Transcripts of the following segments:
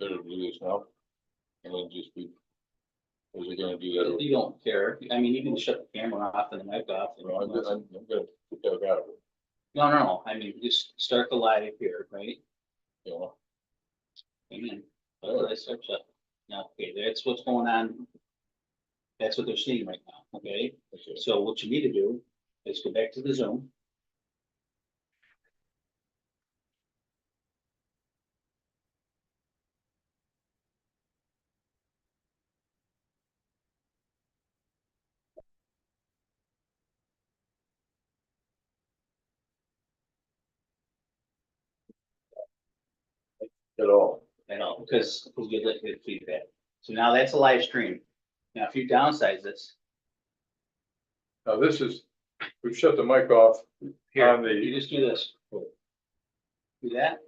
better do this now? And then just be, was it gonna do that? If you don't care, I mean, you can shut the camera off and the mic off. No, I'm gonna put that out, No, I mean, just start the live here, right? you know? Amen. That's what I searched up. Now, okay, that's what's going on. That's what they're seeing right now, okay? Okay. So what you need to do is go back to the Zoom. At all. I know, because we get good feedback. So now that's a live stream. Now, if you downsize this, Now, this is, we've shut the mic off here, on the, you just do this. Do that.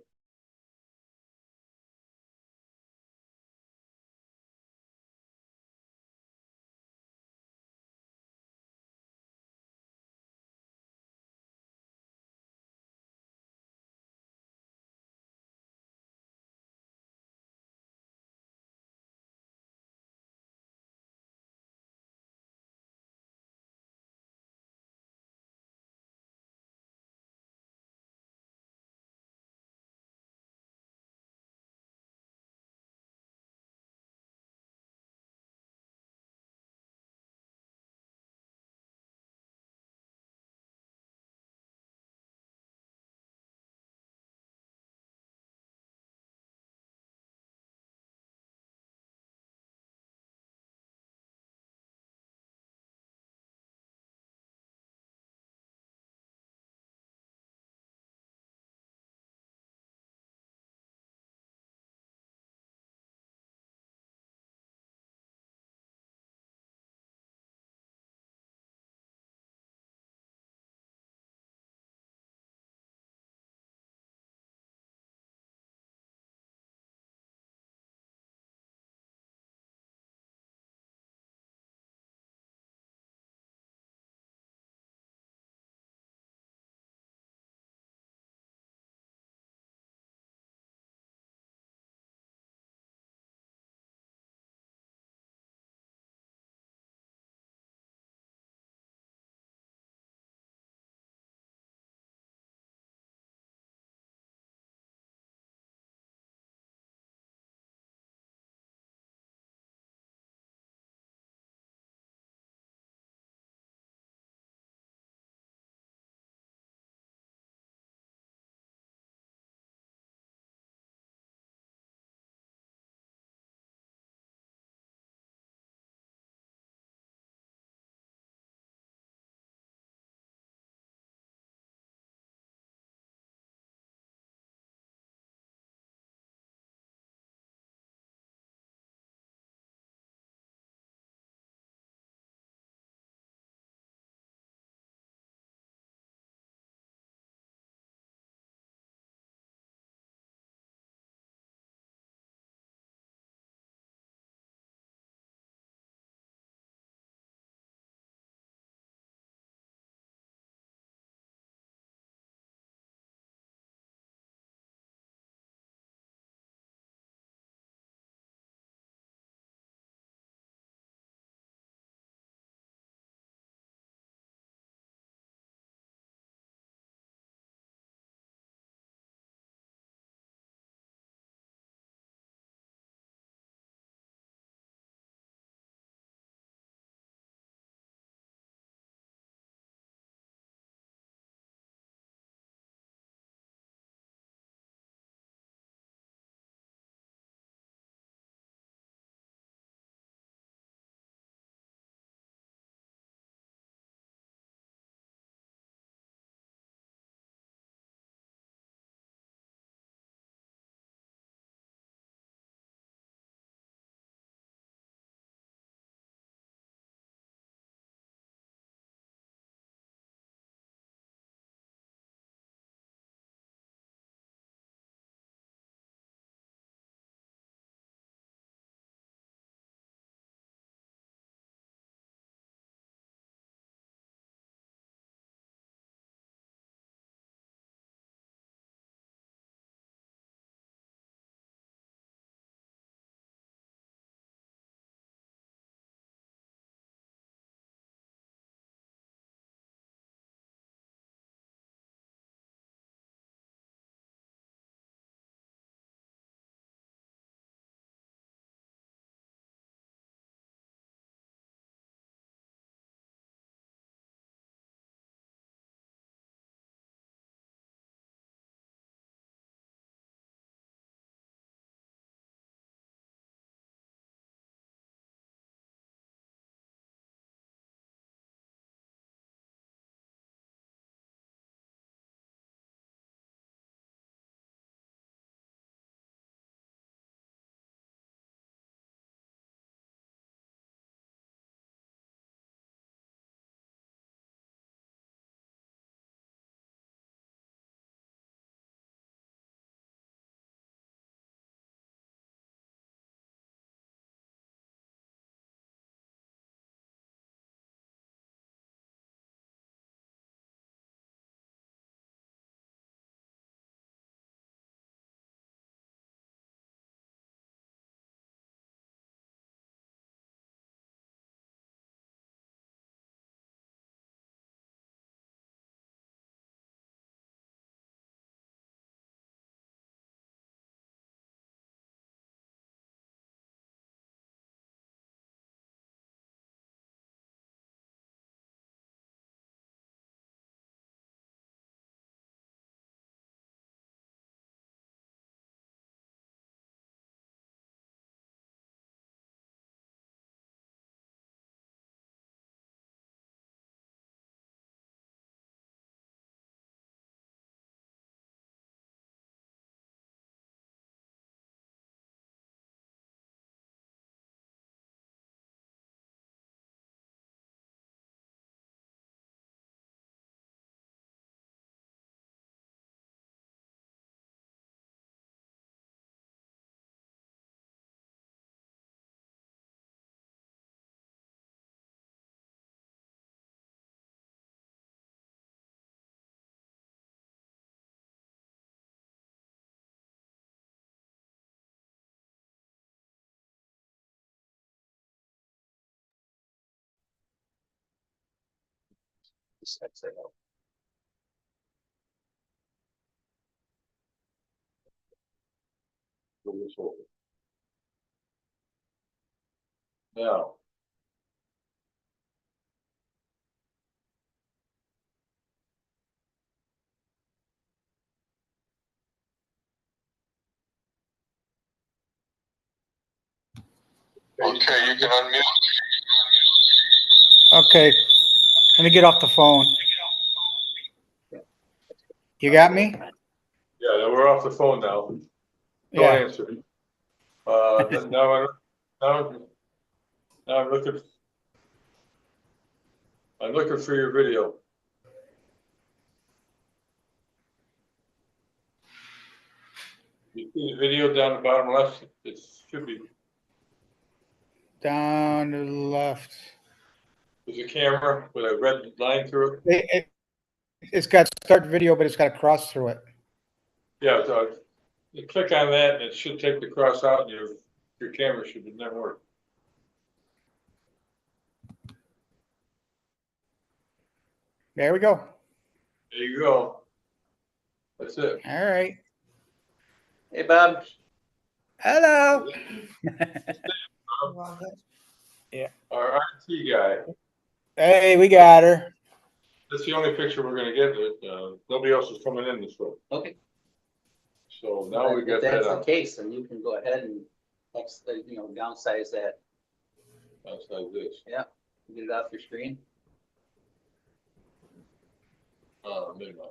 Now. Okay, you can unmute. Okay, let me get off the phone. You got me? Yeah, we're off the phone now. Don't Yeah. answer. Now I'm looking for your video. You see the video down the bottom left? It should be. Down to the left. There's a camera with a red line through it. It's got start video, but it's got a cross through it. Yeah, so you click on that and it should take the cross out and your camera should never work. There we go. There you go. That's it. All right. Hey, Bob. Hello. Our IT guy. Hey, we got her. That's the only picture we're gonna get. Nobody else is coming in this way. Okay. So now we got If that that's the on. case, then you can go ahead and, downsize that. Outside this. Yeah, get it off your screen. Minimize.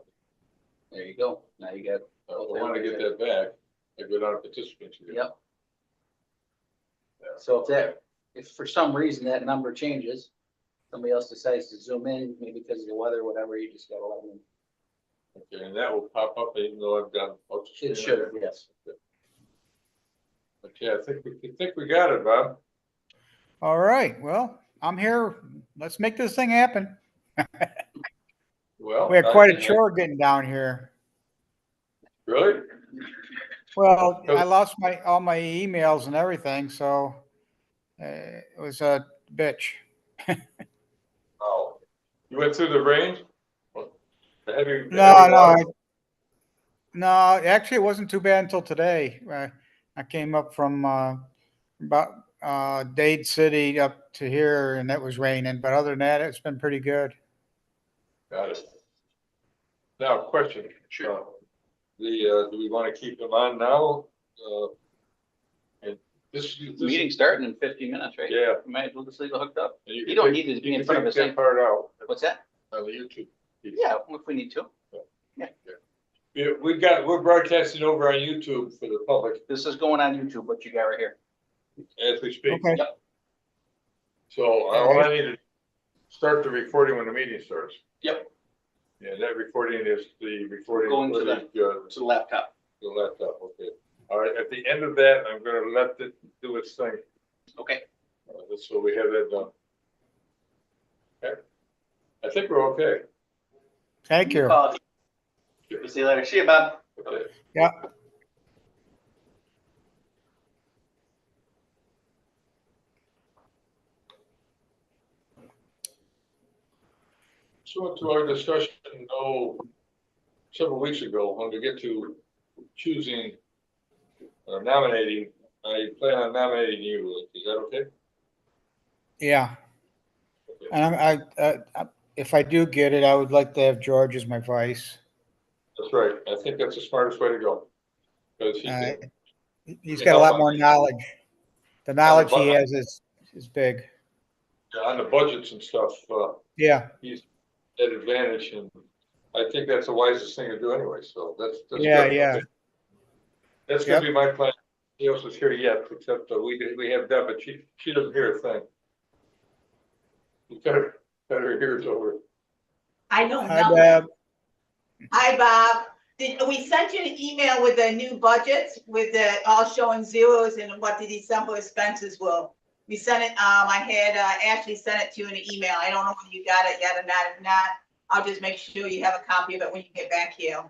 There you go. Now you got. I want to get that back. I go down to participants again. Yep. Yeah. So if for some reason that number changes, somebody else decides to zoom in, maybe because of the weather, whatever, you just gotta let them. Okay, and that will pop up even though I've got. It should, yes. Okay, I think we got it, Bob. All right. Well, I'm here. Let's make this thing happen. Well, We had quite a chore getting down here. Really? Well, I lost all my emails and everything, so it was a bitch. Oh, you went through the range? The heavy No, water? no. Actually, it wasn't too bad until today. I came up from about Dade City up to here, and it was raining. But other than that, it's been pretty good. Got it. Now, question. Sure. Do we want to keep them on now? And this Meeting starting in 15 minutes, right? Yeah. You might as well just leave it hooked up. You don't need to be in front of us. That part out What's that? on the YouTube. Yeah, if we need to. Yeah, we're broadcasting over on YouTube for the public This is going on YouTube, what you got right here. as we speak. Okay. Yep. So all I need is start the recording when the meeting starts. Yep. Yeah, that recording is the recording Going for to the laptop. the laptop. Okay. All right. At the end of that, I'm going to let it do its thing. Okay. So we have that done. Okay. I think we're okay. Thank you. See you later. See you, Bob. Okay. Yeah. So to our discussion, several weeks ago, when we get to choosing or nominating, I plan on nominating you. Is that okay? Yeah. Okay. And if I do get it, I would like to have George as my vice. That's right. I think that's the smartest way to go. Because He's got a lot more knowledge. The knowledge he has is big. on the budgets and stuff, Yeah. he's at advantage, and I think that's the wisest thing to do anyway. So that's Yeah, good. yeah. Okay. That's gonna be my plan. He else is here yet, except we have Deb, but she doesn't hear a thing. You better her ears over. I know Hi, nothing. Deb. Hi, Bob. We sent you an email with the new budgets with the all showing zeros and what the December expenses will. We sent it, I had Ashley sent it to you in an email. I don't know whether you got it yet or not. If not, I'll just make sure you have a copy of it when you get back here.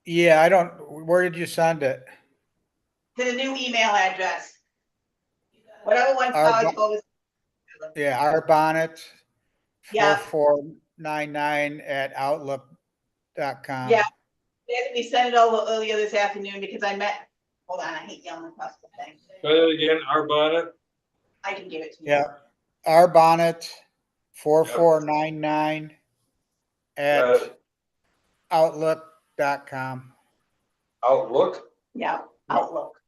Yeah, where did you send it? To the new email address. Whatever one Our told us. Yeah, our bonnet. Yeah. 44 4499@outlook.com. Yeah. We sent it over earlier this afternoon because hold on, I hate yelling across the thing. Say that again, Arbonnet. I can give it to you. Yeah. R Bonnet 4499 Got at it. outlook.com. Outlook. Yeah, Outlook.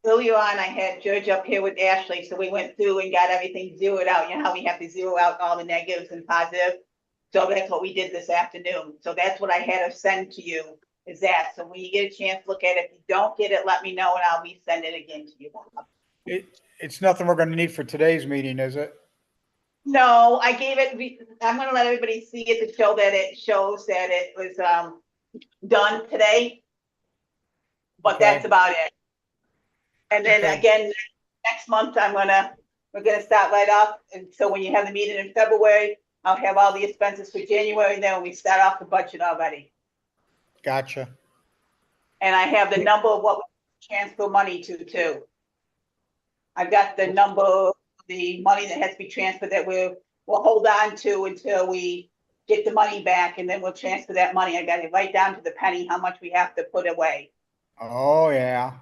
Earlier on, I had George up here with Ashley, so we went through and got everything zeroed out. You know how we have to zero out all the negatives and positives? So that's what we did this afternoon. So that's what I had to send to you, is that. So when you get a chance, look at it. If you don't get it, let me know and I'll resend it again to you. It's nothing we're going to need for today's meeting, is it? No, I gave it, I'm gonna let everybody see it to show that it shows that it was, done today. But Okay. that's about it. And then Okay. again, next month, we're gonna start right off. And so when you have the meeting in February, I'll have all the expenses for January, and then we start off the budget already. Gotcha. And I have the number of what we transfer money to too. I've got the number, of the money that has to be transferred that we'll hold on to until we get the money back, and then we'll transfer that money. I got it right down to the penny, how much we have to put away. Oh, yeah.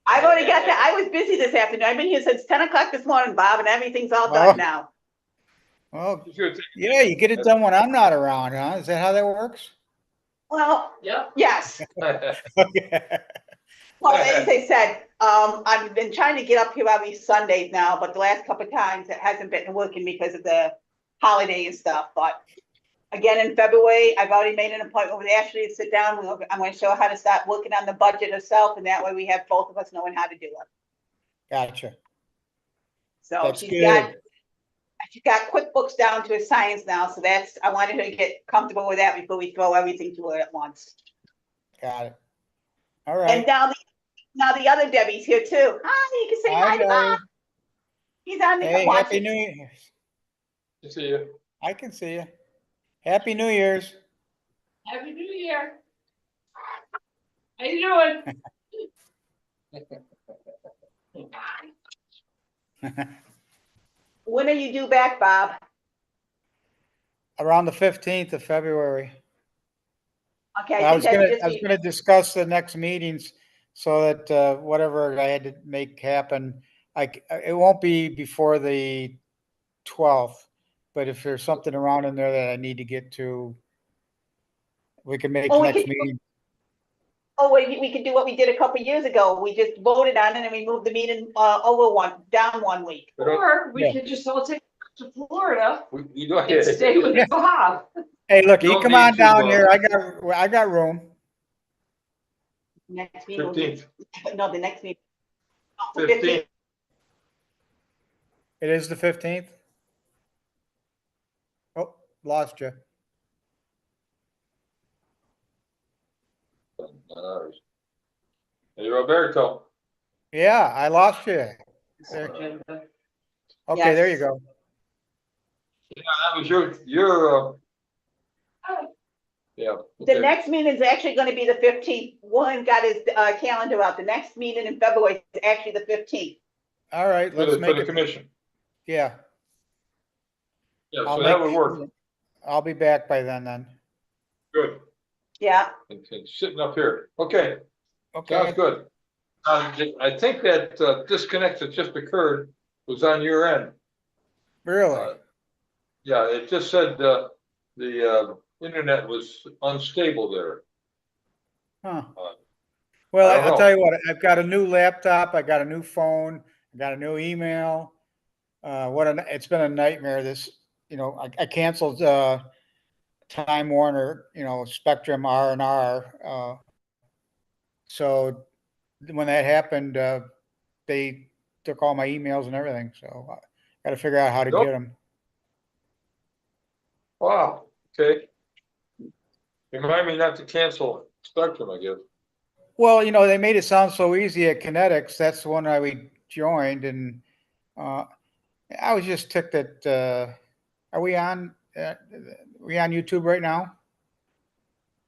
I've already got that. I was busy this afternoon. I've been here since 10 o'clock this morning, Bob, and everything's all done Oh. now. Well, You should take- yeah, you get it done when I'm not around, huh? Is that how that works? Well, Yeah. yes. Okay. Well, as I said, I've been trying to get up here every Sundays now, but the last couple of times it hasn't been working because of the holiday and stuff. But again, in February, I've already made an appointment with Ashley to sit down. I'm going to show her how to start working on the budget herself, and that way we have both of us knowing how to do it. Gotcha. So That's she's good. got QuickBooks down to a science now, so I wanted her to get comfortable with that before we throw everything to her at once. Got it. All And right. now the other Debbie's here too. Hi, you can say hi Hi, to Bob. Debbie. He's on the Hey, Happy watching. New Year. Good to see you. I can see you. Happy New Year's. Happy New Year. How you doing? When are you due back, Bob? Around the 15th of February. Okay, I I was think gonna, that's I was just, gonna discuss the next meetings so that, whatever I had to make happen, it won't be before the 12th. But if there's something around in there that I need to get to, we can make Oh, we next could- meeting. we could do what we did a couple years ago. We just voted on it and we moved the meeting, down 1 week. Or we Yeah. could just all take to Florida We don't and stay with Yeah. Bob. Hey, look, you Don't come need on to, down here. I got room. Next meeting will be, 15th. no, the next meeting. 15th. It is the 15th? Oh, lost you. Hey, Roberto. Yeah, I lost you. There. Okay, there you Yes. go. That was your, yeah. The okay. next meeting is actually gonna be the 15th. Warren got his, calendar out. The next meeting in February is actually the 15th. All right, For let's the, for make the it. commission. Yeah. Yeah, I'll so that make- would work. I'll be back by then. Good. Yeah, And sitting up here. Okay, sounds Okay. good. I think that disconnect that just occurred was on your end. Really? Yeah, it just said the internet was unstable there. Huh. I Well, don't I'll know. tell you what, I've got a new laptop, I got a new phone, I got a new email. It's been a nightmare this, I canceled, Time Warner, Spectrum R&R. So when that happened, they took all my emails and everything, so I got to figure out how to Nope. get them. Wow, okay. Remind me not to cancel Spectrum, I guess. Well, they made it sound so easy at Kinetics. That's the one I joined, and I was just ticked that. Are we on? We on YouTube right now?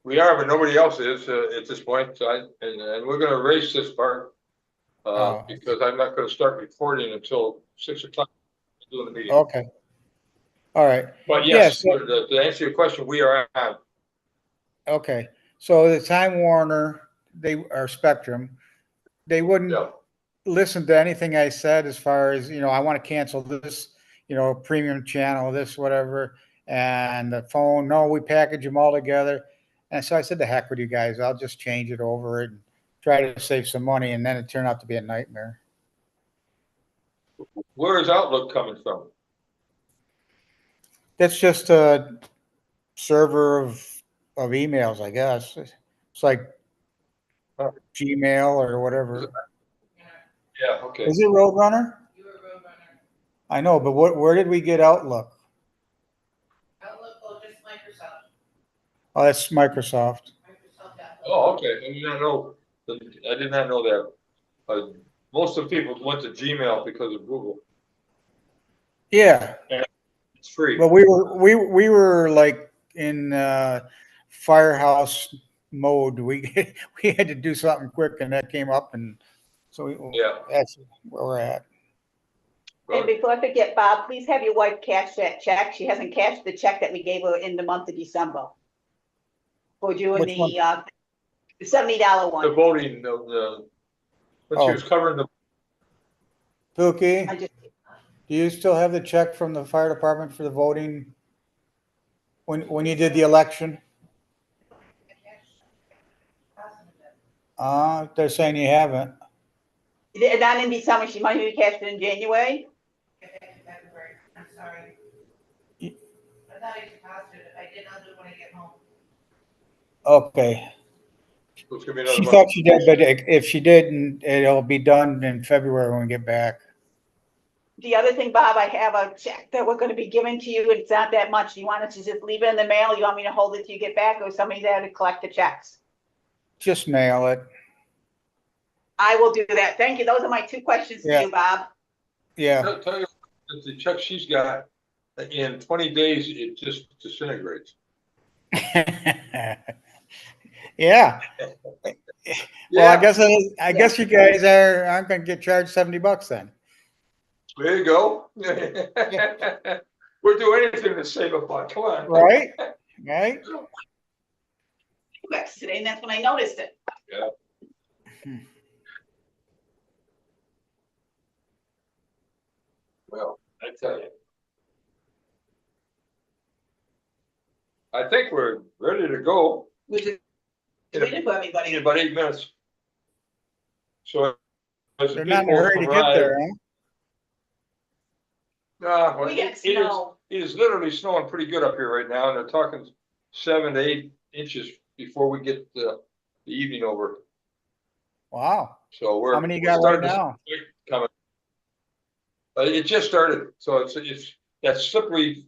We are, but nobody else is at this point. So and we're going to erase this part Oh. because I'm not going to start recording until 6 o'clock. Doing the meeting. Okay. All right. But Yes. yes, to answer your question, we are on. Okay. So the Time Warner, or Spectrum, they wouldn't Yeah. listen to anything I said as far as, I want to cancel this, premium channel, this, whatever. And the phone, no, we package them all together. And so I said, the heck with you guys. I'll just change it over and try to save some money. And then it turned out to be a nightmare. Where is Outlook coming from? That's just a server of emails, I guess. It's like Huh. Gmail or whatever. Yeah, okay. Is it Roadrunner? I know, but where did we get Outlook? Oh, that's Microsoft. Oh, okay. I did not know. I did not know that. Most of the people went to Gmail because of Google. Yeah. It's free. Well, we were like in firehouse mode. We had to do something quick, and that came up, and so Yeah. that's where we're at. And before I forget, Bob, please have your wife cash that check. She hasn't cashed the check that we gave her in the month of December. For doing Which one? the $70 The one. voting, when she Oh. was covering the, Pookie, I just, do you still have the check from the fire department for the voting when you did the election? They're saying you haven't. not in December, she might have cashed it in January. I'm sorry. I thought I deposited it. I did not do it when I get home. Okay. it's gonna be another She month. thought she did, but if she didn't, it'll be done in February when we get back. The other thing, Bob, I have a check that we're gonna be giving to you. It's not that much. Do you want us to just leave it in the mail? You want me to hold it till you get back, or somebody there to collect the checks? Just mail it. I will do that. Thank you. Those are my two questions to Yeah. you, Bob. Yeah. Tell you, that the check she's got, in 20 days, it just disintegrates. Yeah. Well, I guess you guys aren't going to get charged $70 then. There you go. We'll do anything to save a buck. Come on. Right? Right? Yesterday, and that's when I noticed it. Yeah. Well, I tell you. I think we're ready to go Which is in waiting for everybody. about 8 minutes. So as the They're not in a people hurry to get arrive, there, huh? We get snow. It is literally snowing pretty good up here right now, and they're talking 7 to 8 inches before we get the evening over. Wow. So we're How many you we're got right starting to now? see it coming. It just started, so it's that slippery,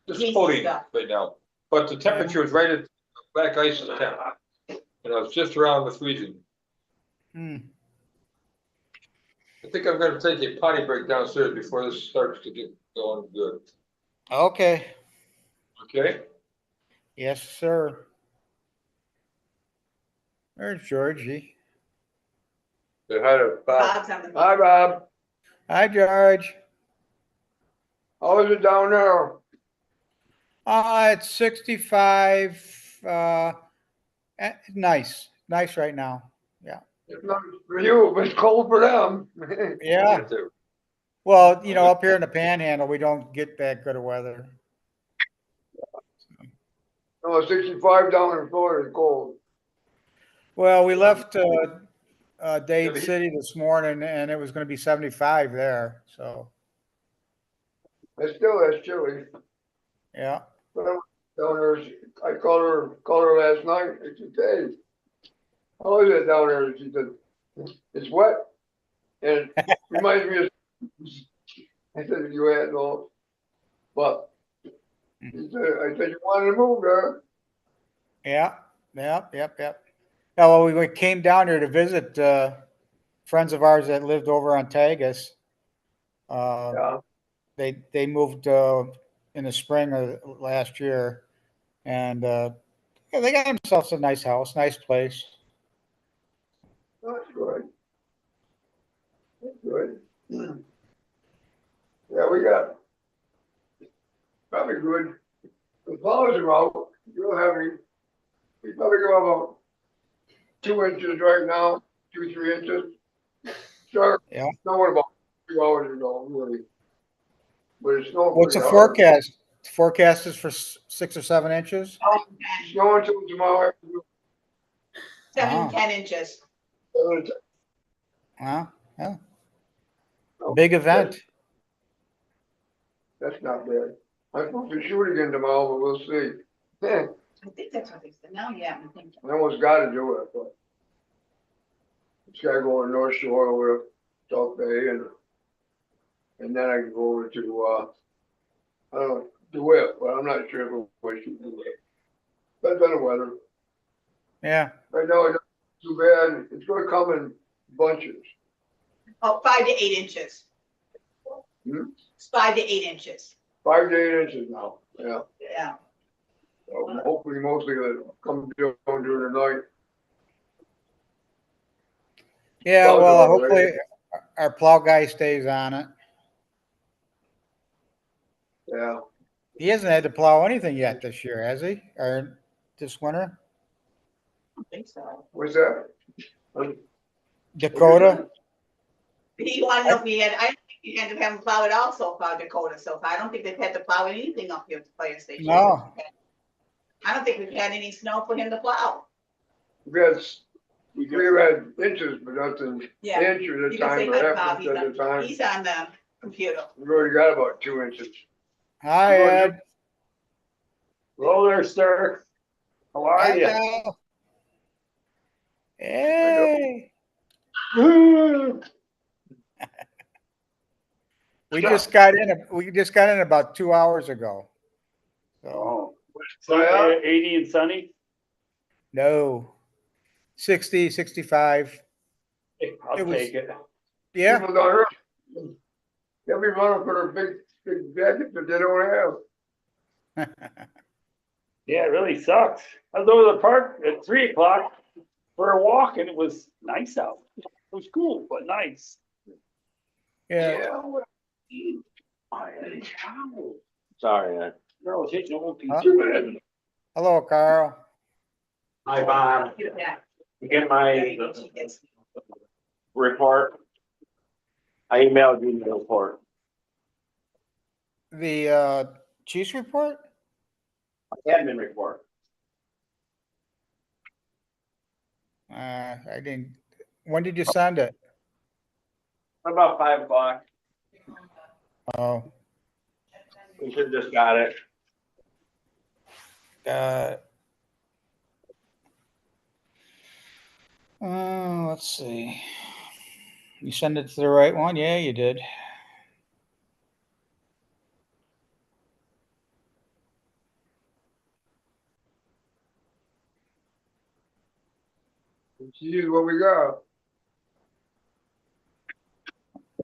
just Greasy coating stuff. right now. But the temperature is right at black ice temp. It's just around the freezing. Hmm. I think I'm gonna take a potty break downstairs before this starts to get going good. Okay. Okay? Yes, sir. There's Georgie. Say hi to Bob. Bob's on the. Hi, Bob. Hi, George. How is it down there? It's 65. Nice. Nice right now. Yeah. It's not for you, but it's cold for them. Yeah. Well, up here in the Panhandle, we don't get that good of weather. No, 65 down in Florida is cold. Well, we left Yeah, Dade but City this morning, and it was going to be 75 there. So, that's chilly. yeah. But down there, I called her last night. I said, "Hey, how is it down there?" She said, "It's wet." And it reminds me of, I said, "You had no," but I said, "You wanted to move there." Yeah. Yep. Yeah, well, we came down here to visit friends of ours that lived over on Tagus. Yeah. They moved in the spring of last year, and yeah, they got themselves a nice house, nice place. That's good. That's good. Yeah, we got Probably good. The plows are out, real heavy. We probably go about 2 inches right now, 2, 3 inches. Sure. Yeah. Snowing about 2 hours ago, really. But it's snowing What's the pretty hard. forecast? Forecast is for 6 or 7 inches? Snowing till tomorrow. 7 to Ah. 10 inches. Wow, yeah. Big event. That's not bad. I'm supposed to shoot again tomorrow, but we'll see. I I think that's what they said. Now, yeah, I'm thinking. almost gotta do it, but. Just gotta go on North Shore over to South Bay and then I can go over to, I don't know, DeWitt, but I'm not sure if we'll shoot DeWitt. Depends on the weather. Yeah, Right now, it's not too bad. It's gonna come in bunches. Oh, 5 to 8 inches. Hmm? It's 5 to 8 inches. 5 to 8 inches now, yeah. Yeah. So hopefully mostly it'll come down during the night. yeah, Plows are well, all right. hopefully our plow guy stays on it. Yeah. He hasn't had to plow anything yet this year, has he? Or this winter? I don't think so. What's that? Dakota? He wanted to know if we had, I don't think we had to have him plow it all so far, Dakota, so far. I don't think they've had to plow anything up here at the fire station. No. I don't think we've had any snow for him to plow. We've had inches, but nothing, Yeah. inches You at a can say time, hi, or Bob. half He's inch at a on, time. he's on the computer. We've already got about 2 inches. Hi, Ed. Hello there, sir. How are Hi, you? Kyle. Hey, we just got in about 2 hours ago. So, Oh, Yeah. 80 and sunny? no, 60, 65. I'll It was- take it. Yeah, People down here, they'll be running for their big jackets that they don't have. Yeah, it really sucks. I was over the park at 3 o'clock for a walk and it was nice out. It was cool, but nice. yeah. Sorry, girl was hitting the whole piece. Huh? Hello, Carl. Hi, Bob. Yeah. You get my report? I emailed you the report. The chief's report? Admin report. I didn't. When did you send it? About 5 o'clock. Oh, We should have just got it. let's see. You send it to the right one? Yeah, you did. See what we got.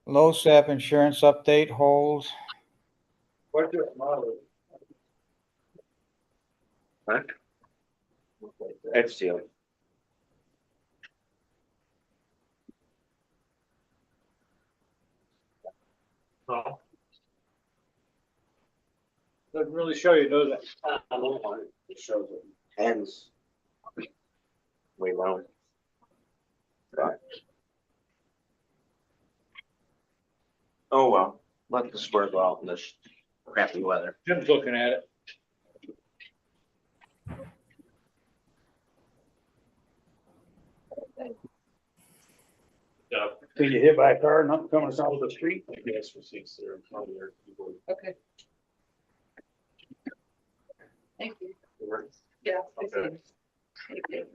Low SAP insurance update hold. What's your model? Huh? It's you. Oh. Doesn't really show you, does it? It shows it ends. We know. Right. Oh, well, let the square go out in this crappy weather. Jim's looking at it. Did you hit by a car, nothing coming out of the street? Yes, receipts there. Okay. Thank you. Yeah. Okay. Thank you.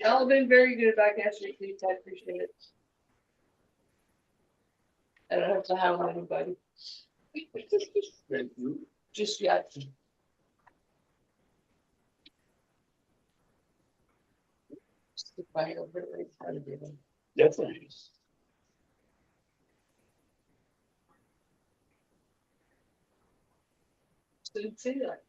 Y'all have been very good about cash receipts. I appreciate it. I don't have to hound anybody. Just yet. Stick by over it, right, try to do them. That's nice. Didn't see that.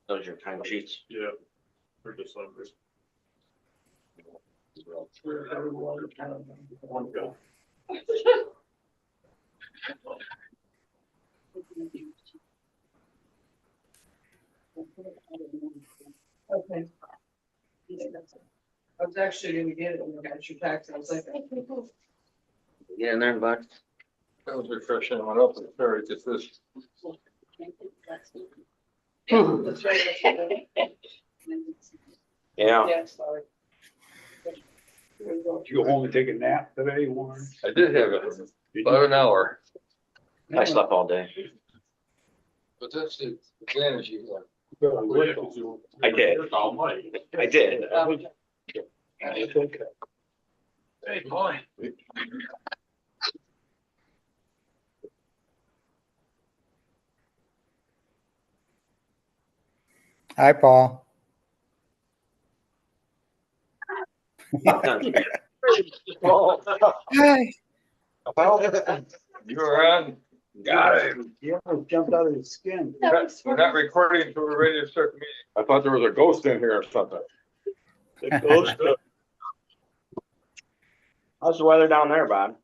Those are your time sheets. Yeah. For December. Okay. I was actually gonna get it when I got your text. I was like, oh, Get in there, Buck. That was refreshing. I went up and carried just this. yeah, that's right. Yeah. Yeah, sorry. There we go. Did you go home and take a nap today, Warren? I did have it, about an hour, I slept all day. but that's the advantage you have. I did. I did. It's okay. Hey, boy. Hi, Paul. Hi. You were on. Got it. He almost jumped out of his skin. We're not recording until we're ready to start the meeting. I thought there was a ghost in here or something. The ghost of- How's the weather down there, Bob?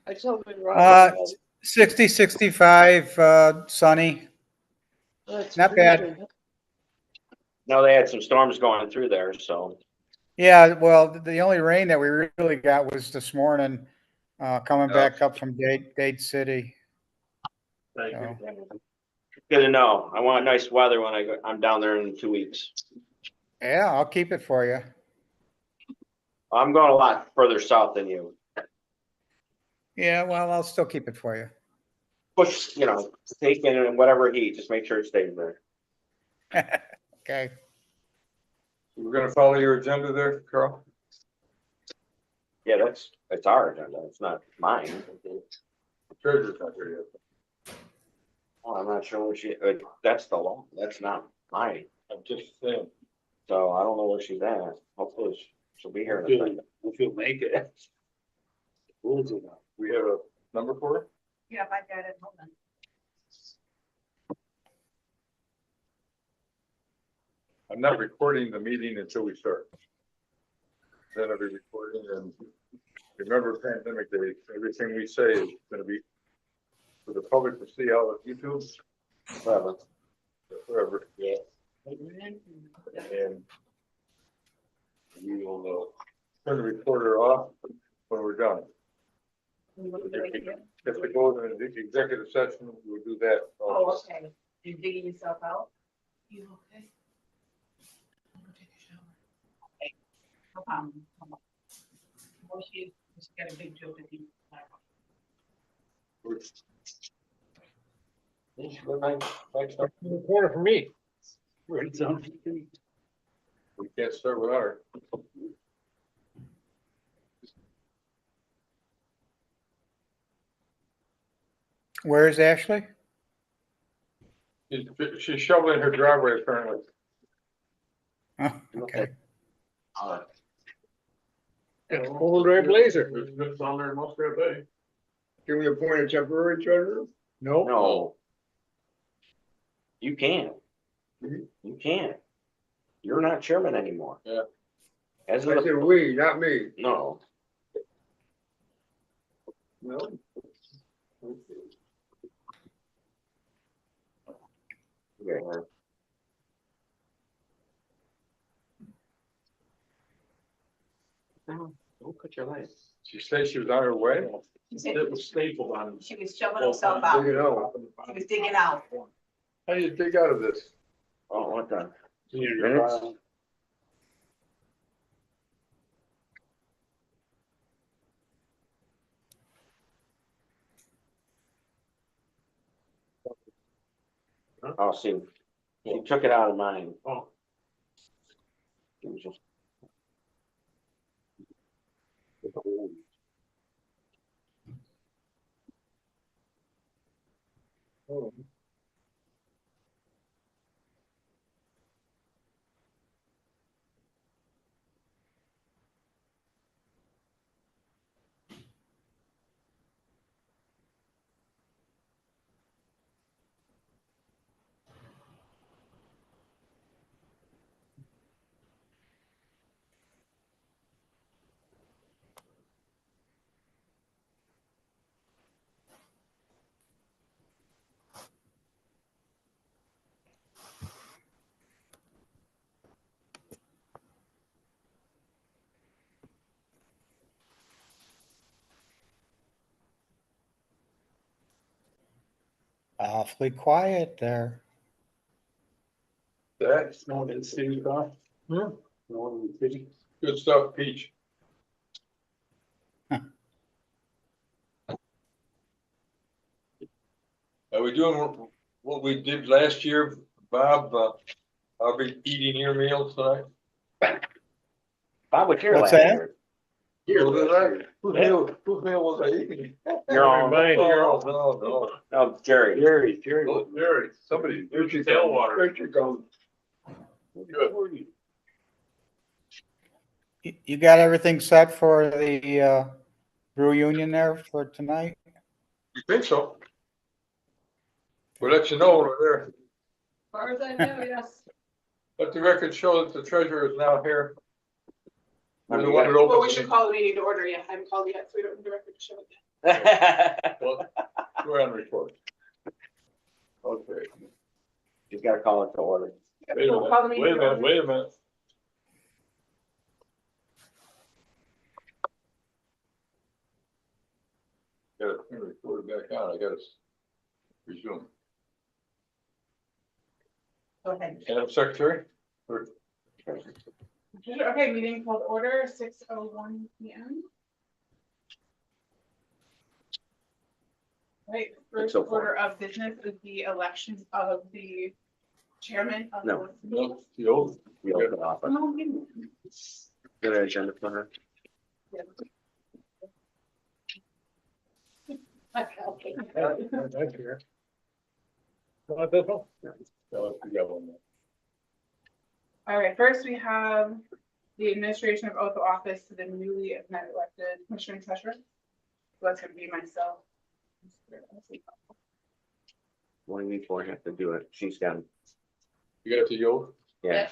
I told him Rob. 60, 65, sunny. Not bad. No, they had some storms going through there, so. Yeah, well, the only rain that we really got was this morning, coming back up from Dade City. So, Good to know. I want nice weather when I'm down there in 2 weeks. yeah, I'll keep it for you. I'm going a lot further south than you. Yeah, well, I'll still keep it for you. Push, take in whatever heat, just make sure it stays there. Okay. We're gonna follow your agenda there, Carl? Yeah, it's our agenda. It's not mine. Treasurer's not here yet. Oh, I'm not sure where that's the law. That's not mine. I'm just saying. So I don't know where she's at. Hopefully she'll be here in a second. If you'll make it. Rules enough. We have a number for her? Yeah, I got it, hold on. I'm not recording the meeting until we start. Then I'll be recording, and remember pandemic days, everything we say is gonna be for the public to see out of YouTube Forever. forever. Yeah. And we will turn the recorder off when we're done. If we go to the executive session, we'll do that. Oh, okay. You're digging yourself out? You okay? I'm gonna take a shower. No problem. Well, she's got a big joke at the. Corner for me. Right, so. We can't start without her. Where's Ashley? She's shoveling her driveway apparently. Oh, okay. Cold red blazer. It's on there most of the day. Can we appoint a temporary treasurer? No. You can't. You can't. You're not chairman anymore. Yeah. As I of said we, not me. no. No. Okay. No, don't cut your legs. She said she was on her way. It was stapled on. She was shoving herself out. Dig it out. She was digging out. How do you dig out of this? Oh, what the? Minutes? Oh, see, she took it out of mine. Oh. It was just. Awfully quiet there. That's No one in the city, Bob? Hmm? No one in the city? good stuff, Peach. Are we doing what we did last year, Bob? I'll be eating your meals tonight. Bob was here What's last that? year. Whose meal was I eating? Your own. Your own. No. No, Jerry. Jerry. Oh, Jerry, somebody. There's your tailwater. There you go. You got everything set for the brew union there for tonight? You think so? We'll let you know when we're there. As far as I know, yes. Let the record show that the treasurer is now here. Well, We're the you one got- that opens Well, we the- should call the meeting to order yet. I haven't called yet, so we don't have the record to show it. Well, we're on record. Okay. He's gotta call it to order. Wait a We'll call the minute, meeting to order. wait a minute. Gotta turn the recorder back on, I gotta resume. Go ahead. Madam Secretary? Or- Okay, meeting called order, 6:01 PM. Right, first 6:04. order of business is the election of the chairman of No. the. No, the old. The open office. No, give me- Good agenda for her. Okay. That's here. Want this one? No, you got one. All right, first we have the administration of oath of office to the newly elected commissioner and treasurer. So that's gonna be myself. One before I have to do it. She's got, You got the old? yeah.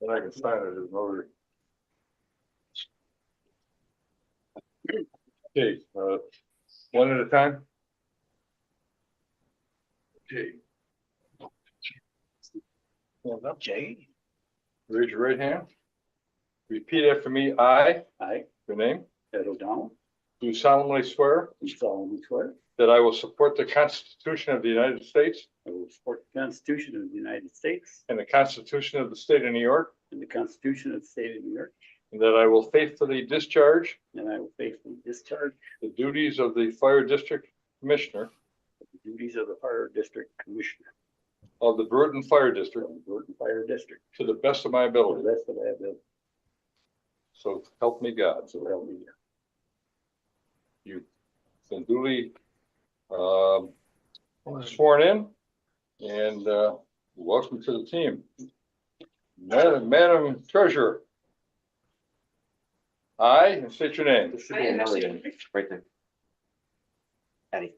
Then I can sign it as an order. Okay, one at a time? Okay. Well, up, Jay. Raise your right hand. Repeat after me. I, your name, Ed O'Donnell, do solemnly swear do solemnly swear that I will support the Constitution of the United States I will support the Constitution of the United States and the Constitution of the State of New York, and the Constitution of the State of New York, and that I will faithfully discharge and I will faithfully discharge the duties of the Fire District Commissioner the duties of the Fire District Commissioner of the Brewerton Fire District of the Brewerton Fire District to the best of my to the ability. best of my ability. So help me God. So help me God. You've been duly sworn in, and welcome to the team. Madam Treasurer. I, and state your name, There should be another one right there. Patty.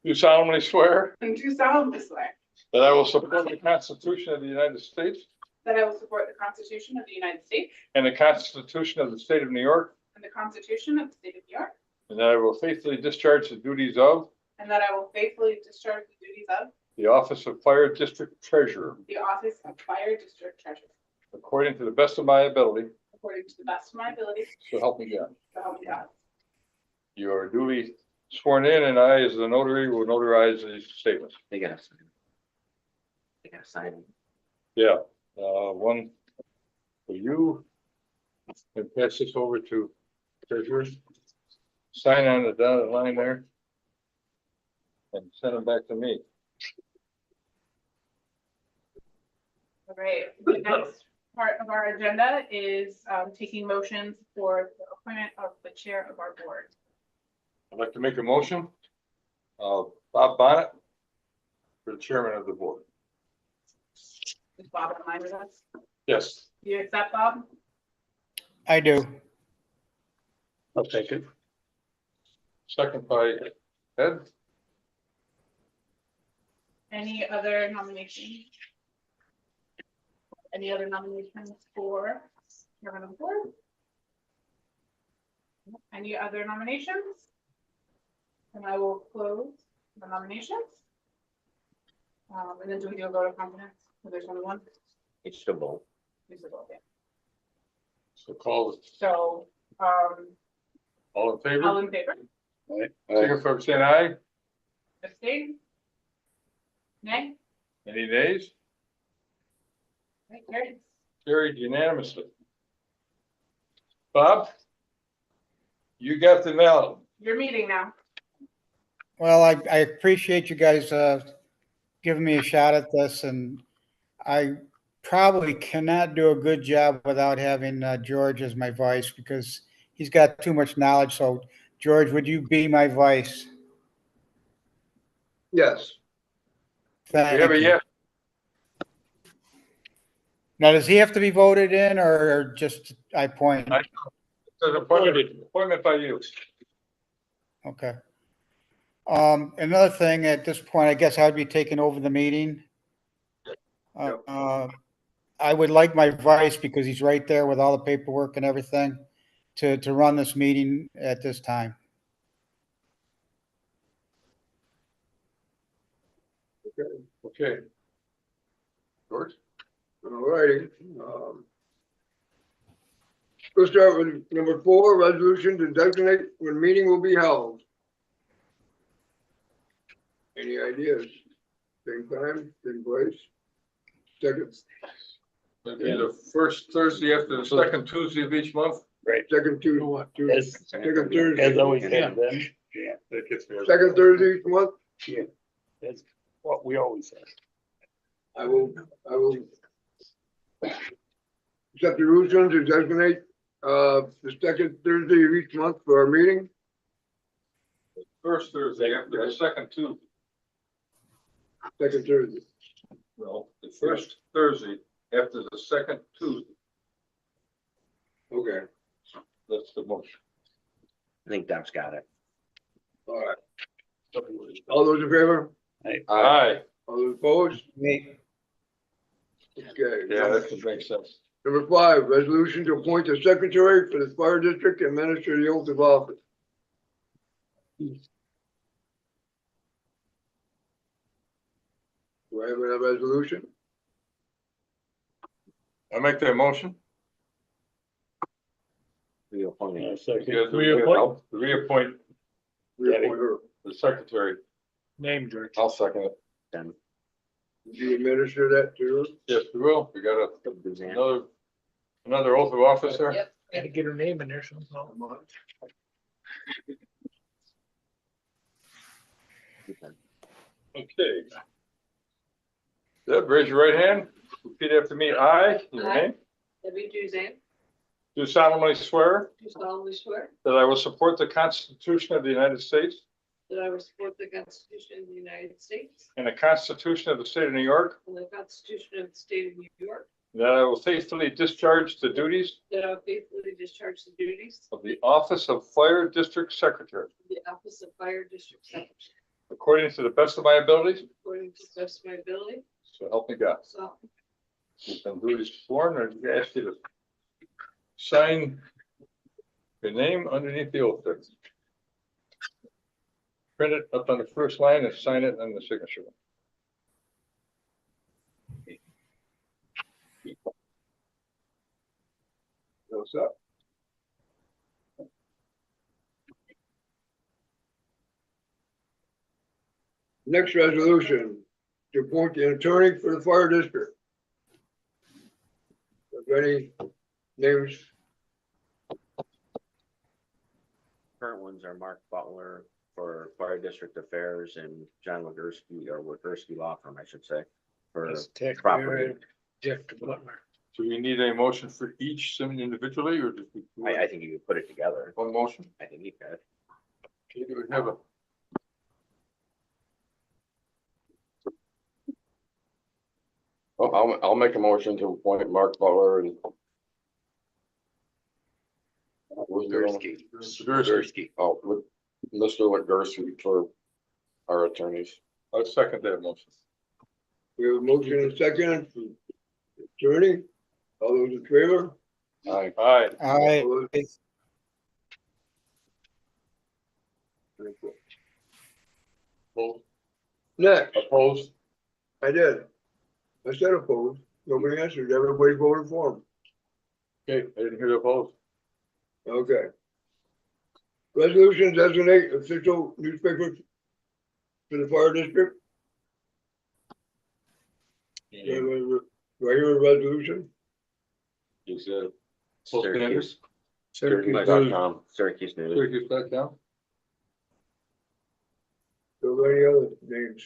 do solemnly swear And do solemnly swear that I will support the Constitution of the United States that I will support the Constitution of the United States and the Constitution of the State of New York, and the Constitution of the State of New York, and that I will faithfully discharge the duties of and that I will faithfully discharge the duties of the Office of Fire District Treasurer the office of Fire District Treasurer according to the best of my ability, according to the best of my ability, so help me God. so help me God. You are duly sworn in, and I, as the notary, will notarize these statements. They gotta sign. They gotta sign. Yeah, one for you. And pass this over to treasurer. Sign on the dotted line there. And send them back to me. All right, the next part of our agenda is taking motions for the appointment of the chair of our board. I'd like to make a motion. Bob Bonnet for the chairman of the board. Is Bob online with us? Yes. Do you accept, Bob? I do. I'll take it. Second by Ed. Any other nominations? Any other nominations for chairman of the board? Any other nominations? And I will close the nominations. And then do we do a vote of confidence? If there's only one? It's the vote. Use the vote, yeah. So call, So, all in all favor? in favor? Signify by saying aye. Abstain? Nay? Any nays? Right, carries. Carried unanimously. Bob? You got the mallet. Your meeting now. Well, I appreciate you guys, giving me a shot at this, and I probably cannot do a good job without having, George as my vice, because he's got too much knowledge. So George, would you be my vice? Yes. Thank Yeah, but you. yeah, Now, does he have to be voted in or just I point? it's an appointment by you. Okay. Another thing, at this point, I guess I'd be taking over the meeting. I would like my vice, because he's right there with all the paperwork and everything, to run this meeting at this time. Okay. George? All righty. We'll start with number 4, resolution to designate when meeting will be held. Any ideas? Same time, same place? Second, It'll be the first Thursday after the second Tuesday of each month. second Tuesday, As, second Thursday, as always have been. Yeah. That gets me. second Thursday each month. That's what we always have. I will accept the rules to designate, the second Thursday of each month for our meeting. First Thursday after the second Tuesday. Second Thursday. Well, the first Thursday after the second Tuesday. Okay, That's the motion. I think Deb's got it. all right. All those in favor? Aye. All those opposed? Me. Okay. Yeah, that makes sense. Number 5, resolution to appoint a secretary for the fire district and administer the oath of office. Do I have a resolution? I make that motion. Reappointing. Reappoint Reappoint her. the secretary. Name, George. I'll second it. Then Do you administer that to her? Yes, we will. We got Suzanne. another oath of office there. Yep. Had to get her name in there somehow. Okay. Deb, raise your right hand. Repeat after me. I, your name, Debbie Juzan, do solemnly swear do solemnly swear that I will support the Constitution of the United States that I will support the Constitution of the United States and the Constitution of the State of New York, and the Constitution of the State of New York, and that I will faithfully discharge the duties that I will faithfully discharge the duties of the office of Fire District Secretary of the Office of Fire District Secretary according to the best of my abilities. according to the best of my ability. So help me God. So, You've been duly sworn, and I ask you to sign your name underneath the oath there. Print it up on the first line and sign it on the signature. Goes up. Next resolution, to appoint the attorney for the fire district. If any names, Current ones are Mark Butler for Fire District Affairs and John Wagurski, or Wagurski Law Firm, I should say, for That's tax property. bureau, Jeff Butler. Do we need a motion for each individually, or do we? I think you could put it together. One motion? I think you could. Okay, do we have a? I'll make a motion to appoint Mark Butler and. Wagurski. Wagurski. Oh, with Mr. Wagurski for our attorneys. I'll second that motion. we have a motion and a second. Attorney, all those in favor? Aye. Aye. All right. Next, Opposed? I did. I said opposed. Nobody answered. Everybody voted for him. Okay, I didn't hear the vote. Okay. Resolution designate official newspaper to the fire district. Regular resolution. Is that full standard? Syracuse.com, Syracuse News. Syracuse.com? So any other names?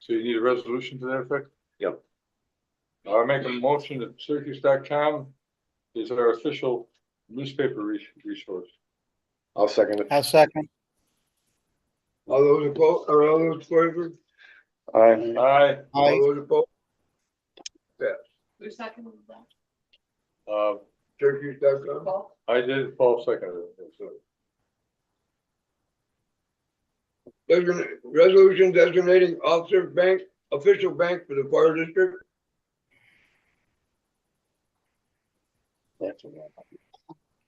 So you need a resolution to that effect? Yep. I make a motion that Syracuse.com is our official newspaper resource. I'll second it. I'll second. All those opposed, or all those favor? Aye. Aye. All Aye. those opposed? Pass. Who's second with that? Syracuse.com. Paul? I did, Paul seconded it. So, Resolution designating officer bank, official bank for the fire district.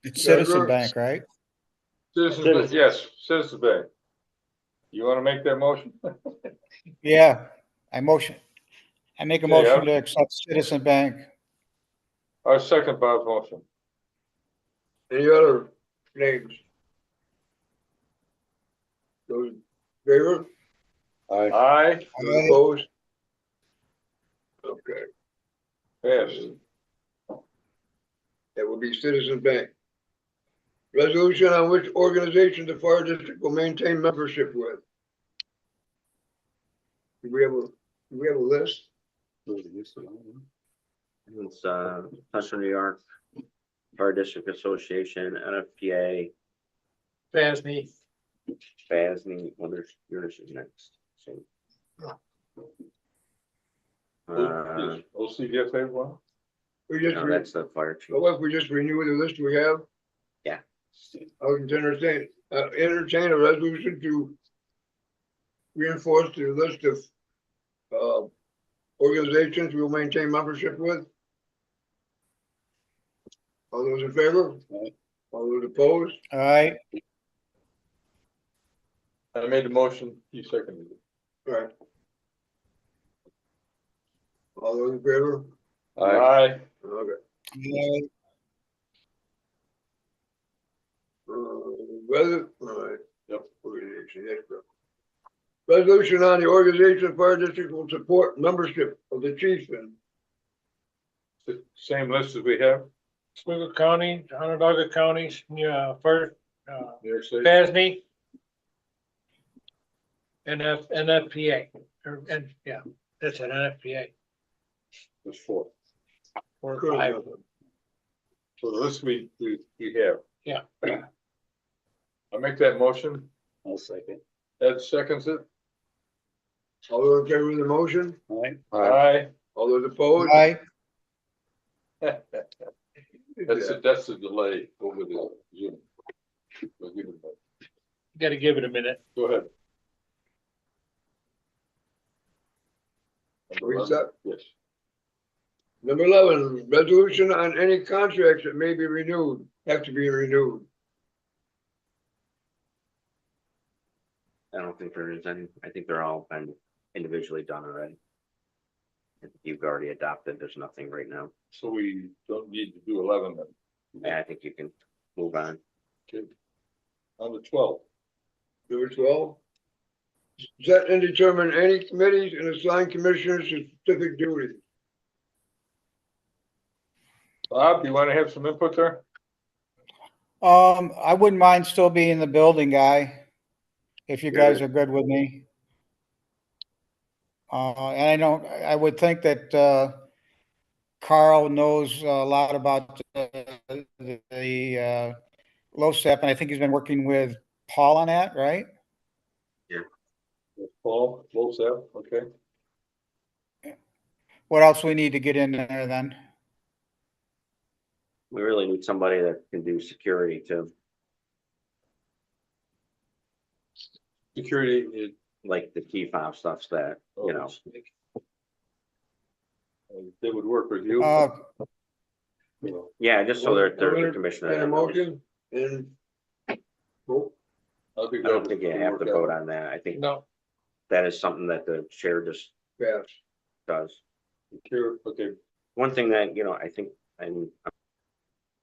It's Citizen Treasurer. Bank, right? Citizens, yes, Citizens Bank. You wanna make that motion? Yeah, I make a Okay, motion to accept Citizen Bank. I second Bob's motion. Any other names? Those in favor? Aye. Aye, Those Aye. opposed? Okay, pass. that will be Citizen Bank. Resolution on which organization the fire district will maintain membership with. Do we have a list? It's, Central New York Fire District Association, NFPA, FASNY. FASNY, well, there's yours is next, so. OCGFA one? We just, No, that's the fire chief. what if we just renew the list we have? Yeah. I would entertain a resolution to reinforce the list of organizations we will maintain membership with. All those in favor? All those opposed? All right, I made the motion, you seconded it. All right. All those in favor? Aye. Okay. yeah, All right. Yep. Organization, yes, bro. Resolution on the organization fire district will support membership of the chief and The same list as we have, Oswego County, Onondaga counties, yeah, first, New York State. FASNY. NFPA, and, yeah, that's an NFPA, There's four. or five. So the list we have. Yeah. I make that motion. I'll second. Ed seconds it. all those in favor of the motion? Aye. All those opposed? aye, That's the delay over the Zoom. We'll give it back. Gotta give it a minute. Go ahead. Reset. Yes. Number 11, resolution on any contracts that may be renewed, have to be renewed. I don't think there is any, I think they're all been individually done already. If you've already adopted, there's nothing right now. So we don't need to do 11 then. Yeah, I think you can move on. Okay. On the 12. Number 12, set and determine any committees and assign commissioners to specific duties. Bob, you want to have some input there? I wouldn't mind still being the building guy, if you guys are good with me. And I would think that, Carl knows a lot about the LoSAP, and I think he's been working with Paul on that, right? Paul, LoSAP, okay. What else we need to get in there then? We really need somebody that can do security too, Security is. like the key fob stuffs that, you know. They would work with you. Yeah, just so they're the commissioner. And a that knows. motion and vote. I I don't think you have to vote on that. I think No, that is something that the chair just Pass. does. Secure, okay. One thing that, I think, and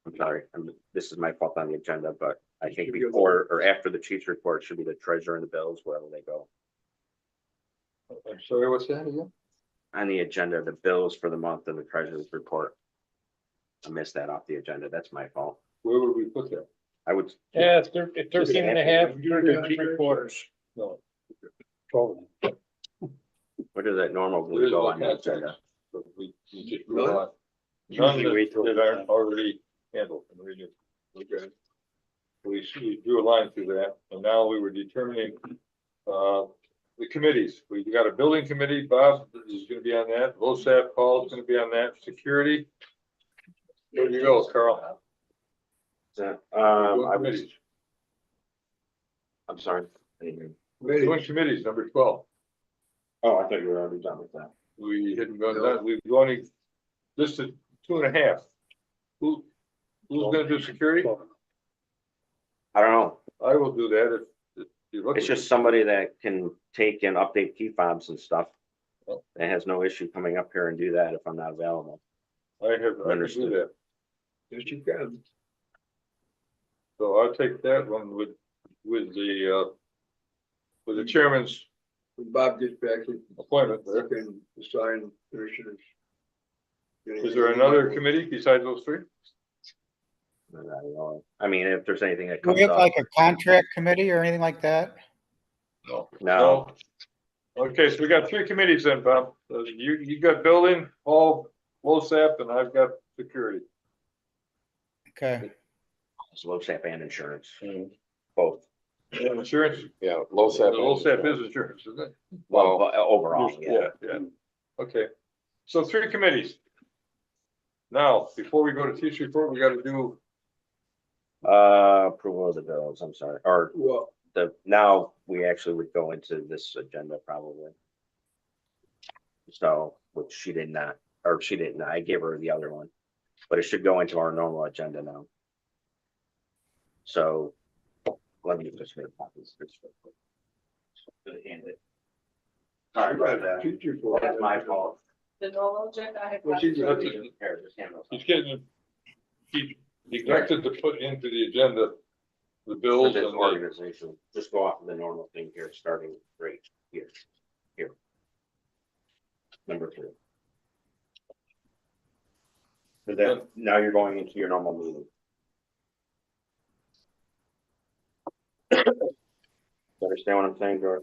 I'm sorry, this is my fault on the agenda, but I think before or after the chief's report should be the treasurer and the bills, wherever they go. I'm sorry, what's that again? On the agenda, the bills for the month and the treasurer's report. I missed that off the agenda. That's my fault. Where would we put that? I would, Yeah, it's 13 and a half, 13.75. No. 12. what does that normally There is go no on the contract. agenda? So we just Really? go on. Usually None wait till- that aren't already handled and we just, okay. We drew a line through that, and now we were determining, the committees. We got a building committee, Bob is gonna be on that, LoSAP, Paul's gonna be on that, security. There you go, Carl. So, Committees. I'm sorry. I didn't hear you. Doing committees, number 12. Oh, I thought you were already done with that. We hadn't gone that, we've only listed 2.5. Who's gonna do security? I don't know. I will do that if you look. It's at just it. somebody that can take and update key fobs and stuff. Oh. That has no issue coming up here and do that if I'm not available. I can do Understood. that. Yes, you can. So I'll take that one with the chairman's When Bob gets back, he appointment there. can assign commissioners. Is there another committee besides those three? I mean, if there's anything that Do we comes have up. like a contract committee or anything like that? No. Okay, so we got 3 committees then, Bob. You got building, Paul, LoSAP, and I've got security. Okay, It's LoSAP and insurance, Hmm. both. And insurance, Yeah, the LoSAP. LoSAP is insurance, isn't it? Well, but overall, yeah. Yeah. Okay, so 3 committees. Now, before we go to chief's report, we gotta do, Approval of the bills, I'm sorry, or Well, now we actually would go into this agenda probably. So, which she did not, or she didn't, I gave her the other one, but it should go into our normal agenda now. So, let me just make copies. Hand it. Sorry about that. chief's report. That's my fault. The normal agenda, I have. Well, she's- That's Here, just hand those. he's getting, he neglected to put into the agenda the For bills this and the, organization, just go off of the normal thing here, starting right here, here. Number 3. So then, now you're going into your normal meeting. Understand what I'm saying, George?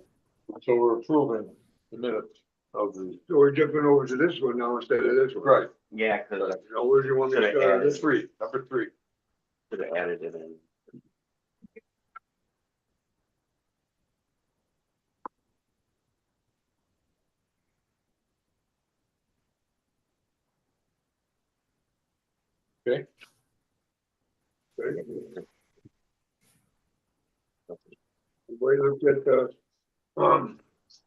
so we're approving the minutes of the, So we're jumping over to this one now instead of this one. right, Yeah, cause Now, where do you want me to Should I start? add This number three. should have added it in. Okay. We looked at the,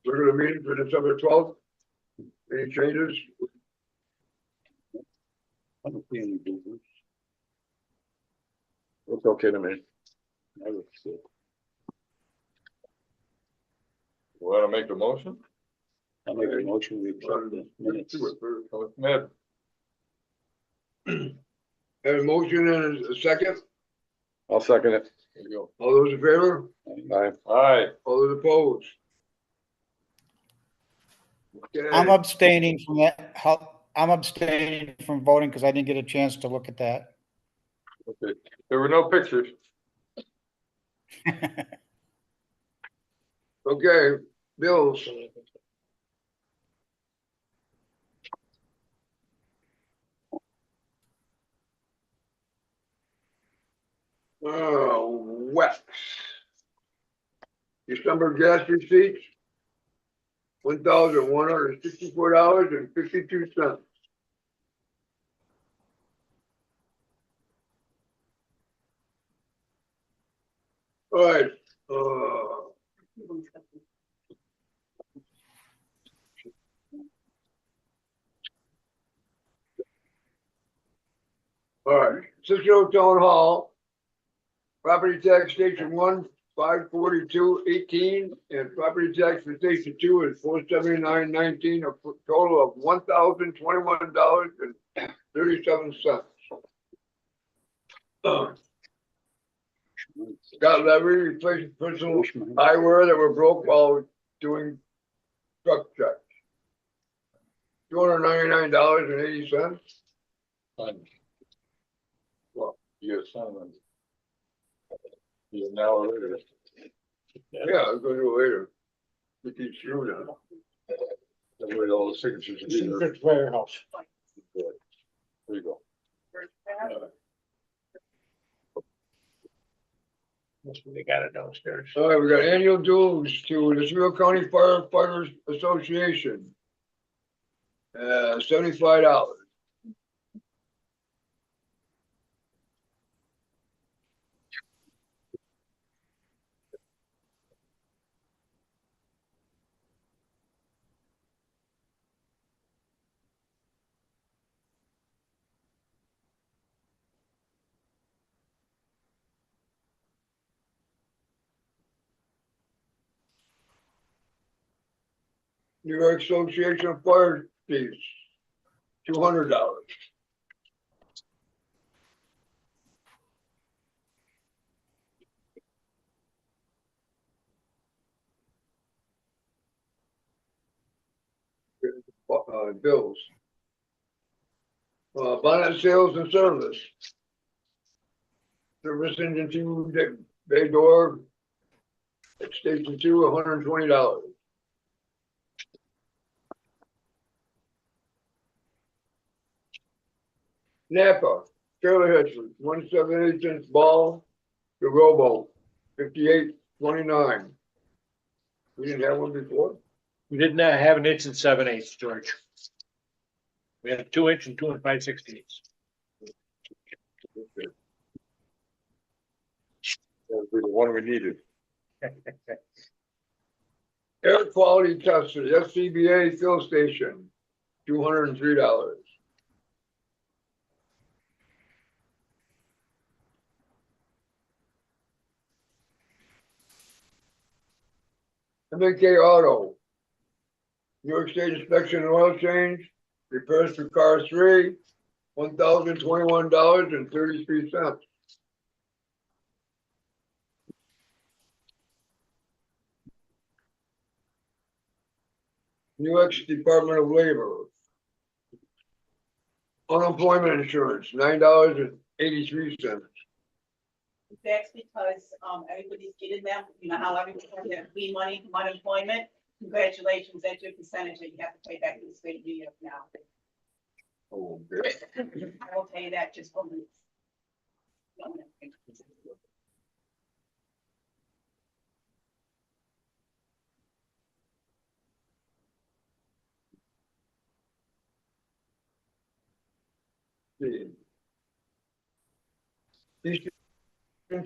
regular meeting for December 12th. Any changes? I don't see any business. It's okay to me. I would say. Want to make a motion? I'll make a motion, we accept the minutes. Ned, Have a motion and a second. I'll second it. there you go. All those in favor? Aye. Aye, All those opposed? I'm Okay, abstaining from that. I'm abstaining from voting because I didn't get a chance to look at that. okay. There were no pictures. okay, bills. Wax. December gas receipts. $1,164.52. All right, all right, Cicero Town Hall. Property tax station 1, 542.18, and property tax for station 2 is 479.19, a total of $1,021.52. 37 cents. Got levy replacing personal eyewear that were broke while doing truck checks. $299.80. Fine. Well, you sign them. You now or later. Yeah, I'll go do it later. Get these screwed in. That way all the signatures. are there. warehouse. There you go. They got it downstairs. All right, we got annual dues to the Smith County Firefighters Association. $75. New York Association of Fire Chiefs, $200. Bills. Bonnet sales and service. Service engine 2 bay door at station 2, $120. Napa, trailer hitch, 1/7/8" ball, the rowboat, 58.29. We didn't have one before? We did not have an inch and 7/8, George. We had a 2 inch and 2 5/16. That'd be the one we needed. Air quality tester, FCBA fill station, $203. MK Auto, New York State inspection and oil change, repairs for car 3, $1,021.33. New York Department of Labor. Unemployment insurance, $9.83. That's because, everybody's getting them, you know how everybody has free money from unemployment? Congratulations, that's your percentage that you have to pay back to the state of New York now. Oh, good. I will tell you that just for me. Eastern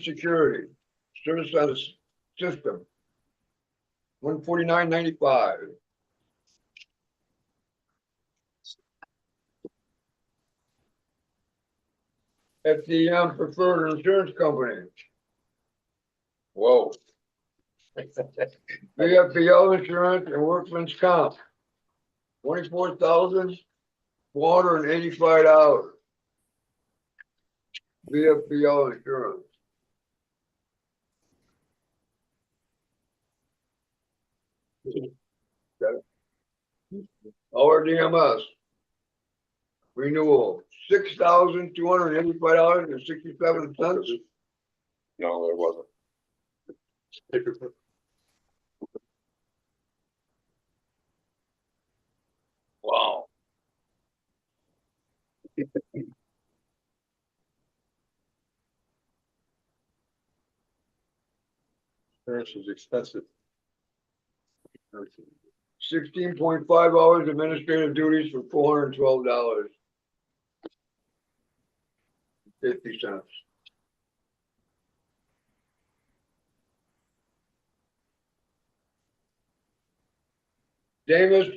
Security, service on the system, $149.95. FDM Preferred Insurance Company. Whoa. VFBL Insurance and Workman's Comp, $24,485. VFBL Insurance. RDMS. Renewal, $6,285.67. No, there wasn't. Wow. Insurance is expensive. 16.5 hours administrative duties for $412.50. Davis,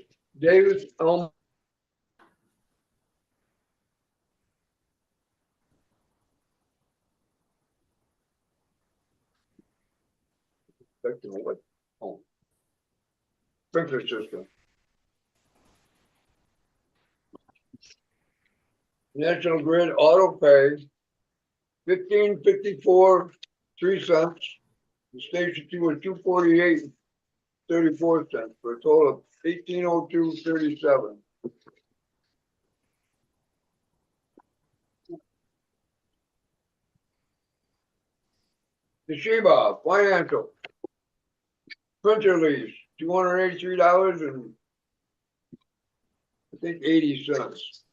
sprinkler system. National Grid auto pay, 15.54, 3 cents. The station two was 248.34 for a total of 1802.37. Toshiba Financial. Printer lease, $283 and I think 80 cents.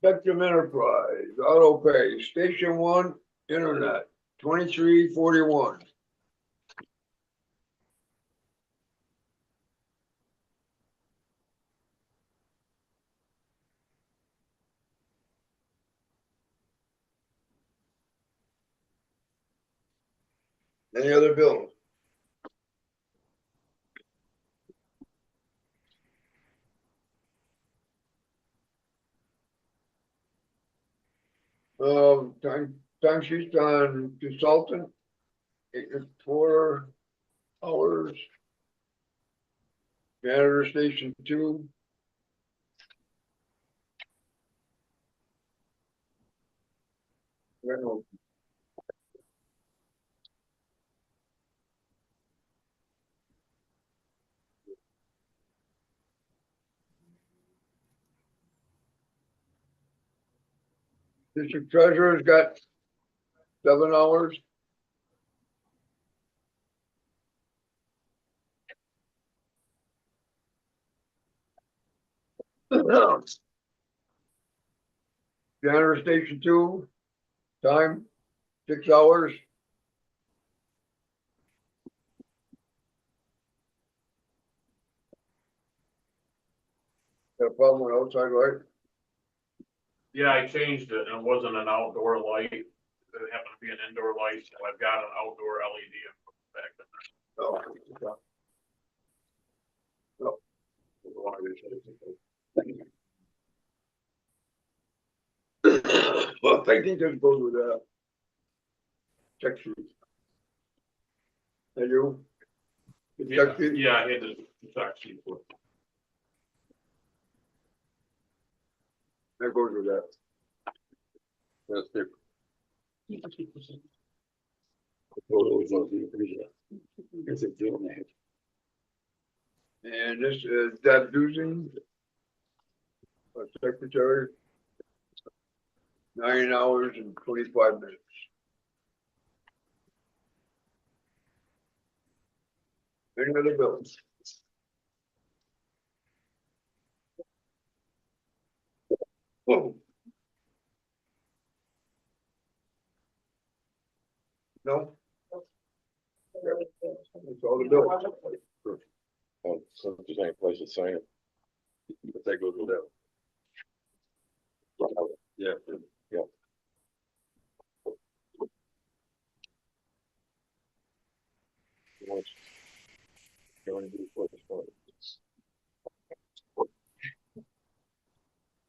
Spectrum Enterprise, auto pay, station one, internet, 23.41. Any other bills? Time sheets on consultant, 4 hours. Janitor station two. Rental. District treasurer's got 7 hours. Janitor station two, time 6 hours. Got a problem with outside light? Yeah, I changed it and it wasn't an outdoor light. It happened to be an indoor light, so I've got an outdoor LED back there. No. No. Well, I think this goes with that. Check sheet. And you? The check sheet? Yeah, I had to check sheet for it. That goes with that. That's the. And this is Deb Duzing, secretary. 9 hours and 25 minutes. Any other bills? Whoa. No? That's all the bills. Oh, so if there's any place to sign it. But that goes with that. Yeah, yeah.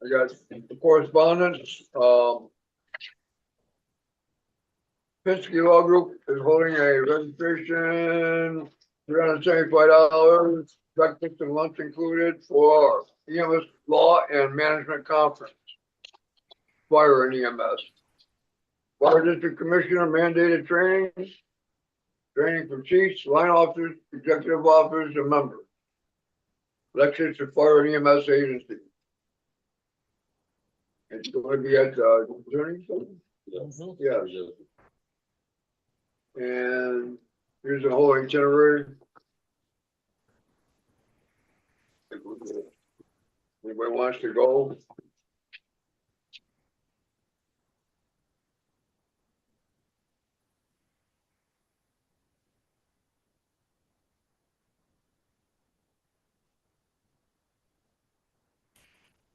I got the correspondence, Penske Law Group is holding a registration, $375, breakfast and lunch included for EMS Law and Management Conference. Fire and EMS. Fire District Commissioner mandated training for chiefs, line officers, executive officers, and members. Lectures to fire and EMS agency. It's going to be at Journey. Yeah. And here's the whole itinerary. Anybody wants to go?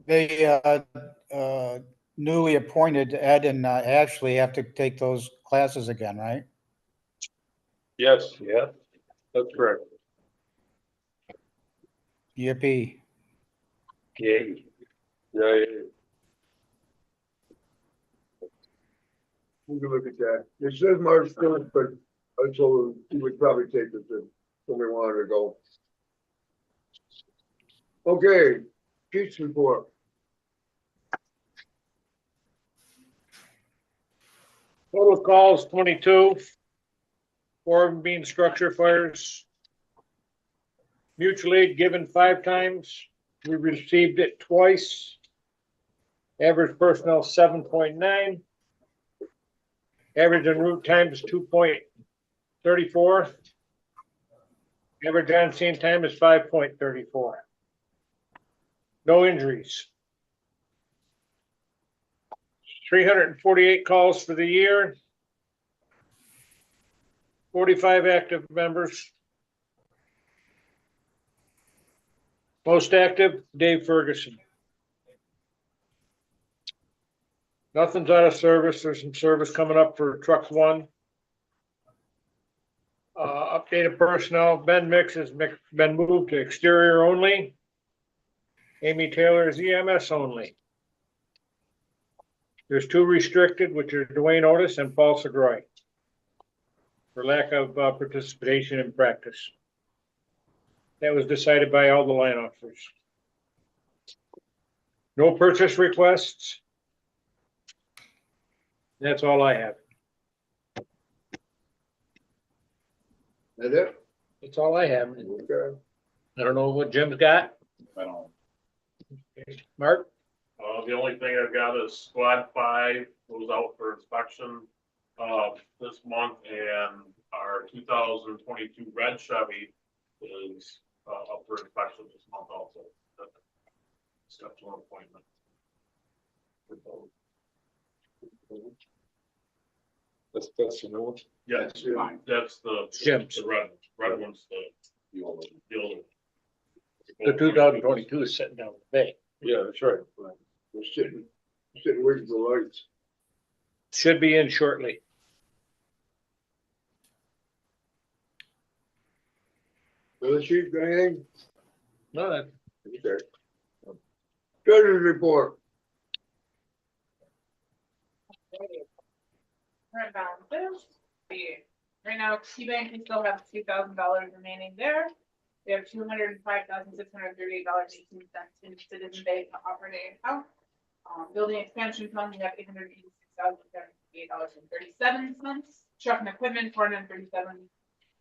They, newly appointed Ed and Ashley have to take those classes again, right? Yes, yeah, that's correct. Yippee. Yay. Yeah, yeah. We can look at that. It says March 1st, but I told him he would probably take us to where we wanted to go. Okay, chief's report. Total calls 22. 4 of them being structure fires. Mutual aid given 5 times. We received it twice. Average personnel 7.9. Average en route time is 2.34. Average on scene time is 5.34. No injuries. 348 calls for the year. 45 active members. Most active, Dave Ferguson. Nothing's out of service. There's some service coming up for truck 1. Updated personnel, Ben Mix has been moved to exterior only. Amy Taylor is EMS only. There's 2 restricted, which are Dwayne Otis and Paul Segroy, for lack of participation in practice. That was decided by all the line officers. No purchase requests. That's all I have. That's it? That's all I have. Okay. I don't know what Jim's got. I don't. Mark? The only thing I've got is squad 5 goes out for inspection, this month, and our 2022 red Chevy is, up for inspection this month also. Schedule an appointment. That's the new one. Yeah, that's the Jim's. the red one's the older. The 2022 is sitting down in the bay. Yeah, that's right. We're sitting waiting for lights. Should be in shortly. Bill Chief, got anything? No, that, Okay. Treasurer's report. Current balances. Right now, KeyBank, we still have $2,000 remaining there. We have $205,638.18 in Citizen Bank operating account. Building expansion fund, we have $886,738.37. Truck and equipment, $437,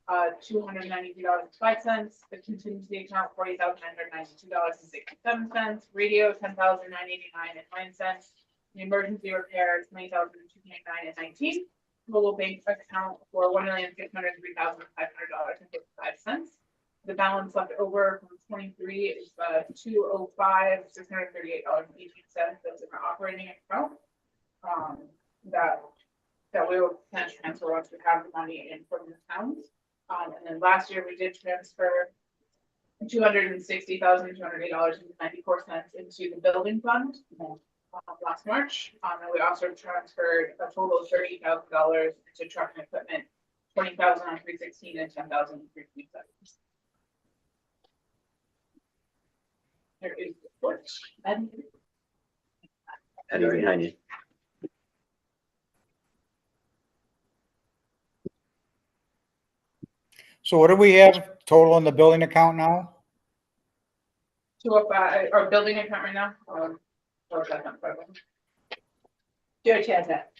$293.05. The contingency account, $40,992.67. Radio, $10,989.09. The emergency repair, $20,229.19. Total bank account for $1,603,500.55. The balance left over from 23 is $205,638.18. That's in our operating account. That we will plan to transfer once we have the money in from the towns. And then last year we did transfer $260,208.94 into the building fund. Last March, and we also transferred a total of $30,000 to truck and equipment, $20,000 on 316 and $10,000 on 327. There is the report. Eddie behind you. So what do we have total in the building account now? 205, our building account right now. George has that.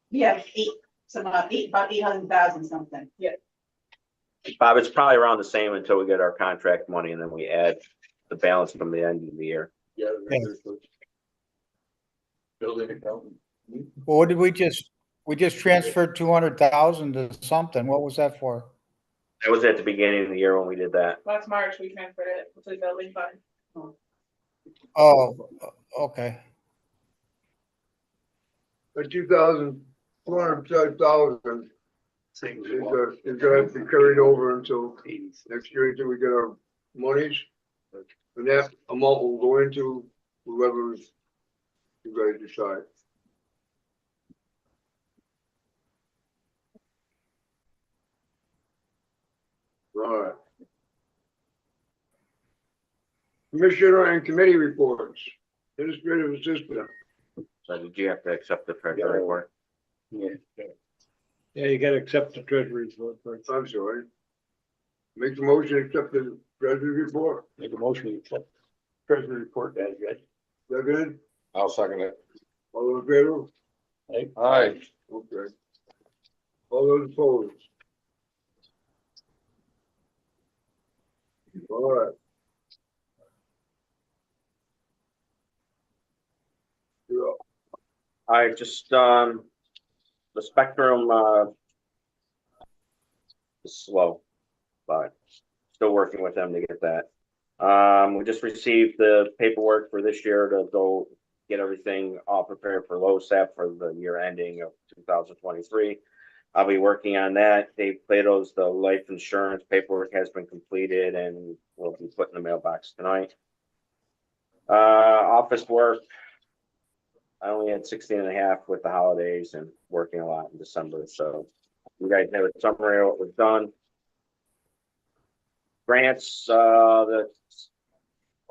Yeah, about 800,000 something. Bob, it's probably around the same until we get our contract money and then we add the balance from the end of the year. Yeah. Yeah. Building accountant. Well, what did we just transferred 200,000 to something. What was that for? That was at the beginning of the year when we did that. Last March, we transferred it to the building fund. Oh, okay. The 2,400,000 is gonna be carried over until next year until we get our monies. And that amount will go into whoever you guys decide. All right. Commissioner and committee reports. Administrative assistant. So did you have to accept the treasurer report? Yeah. Yeah, you gotta accept the treasury's report first. I'm sorry. Make the motion, accept the treasury report. Make a motion to accept treasury report as read. Second, I'll second it. all those in favor? Aye. Okay. All those opposed? All right. You're up. I just, the Spectrum, is slow, but still working with them to get that. We just received the paperwork for this year to go get everything all prepared for LoSAP for the year ending of 2023. I'll be working on that. Dave Plato's, the life insurance paperwork has been completed and will be put in the mailbox tonight. Office work. I only had 16 and a half with the holidays and working a lot in December. So you guys have a summary of what was done. Grants, the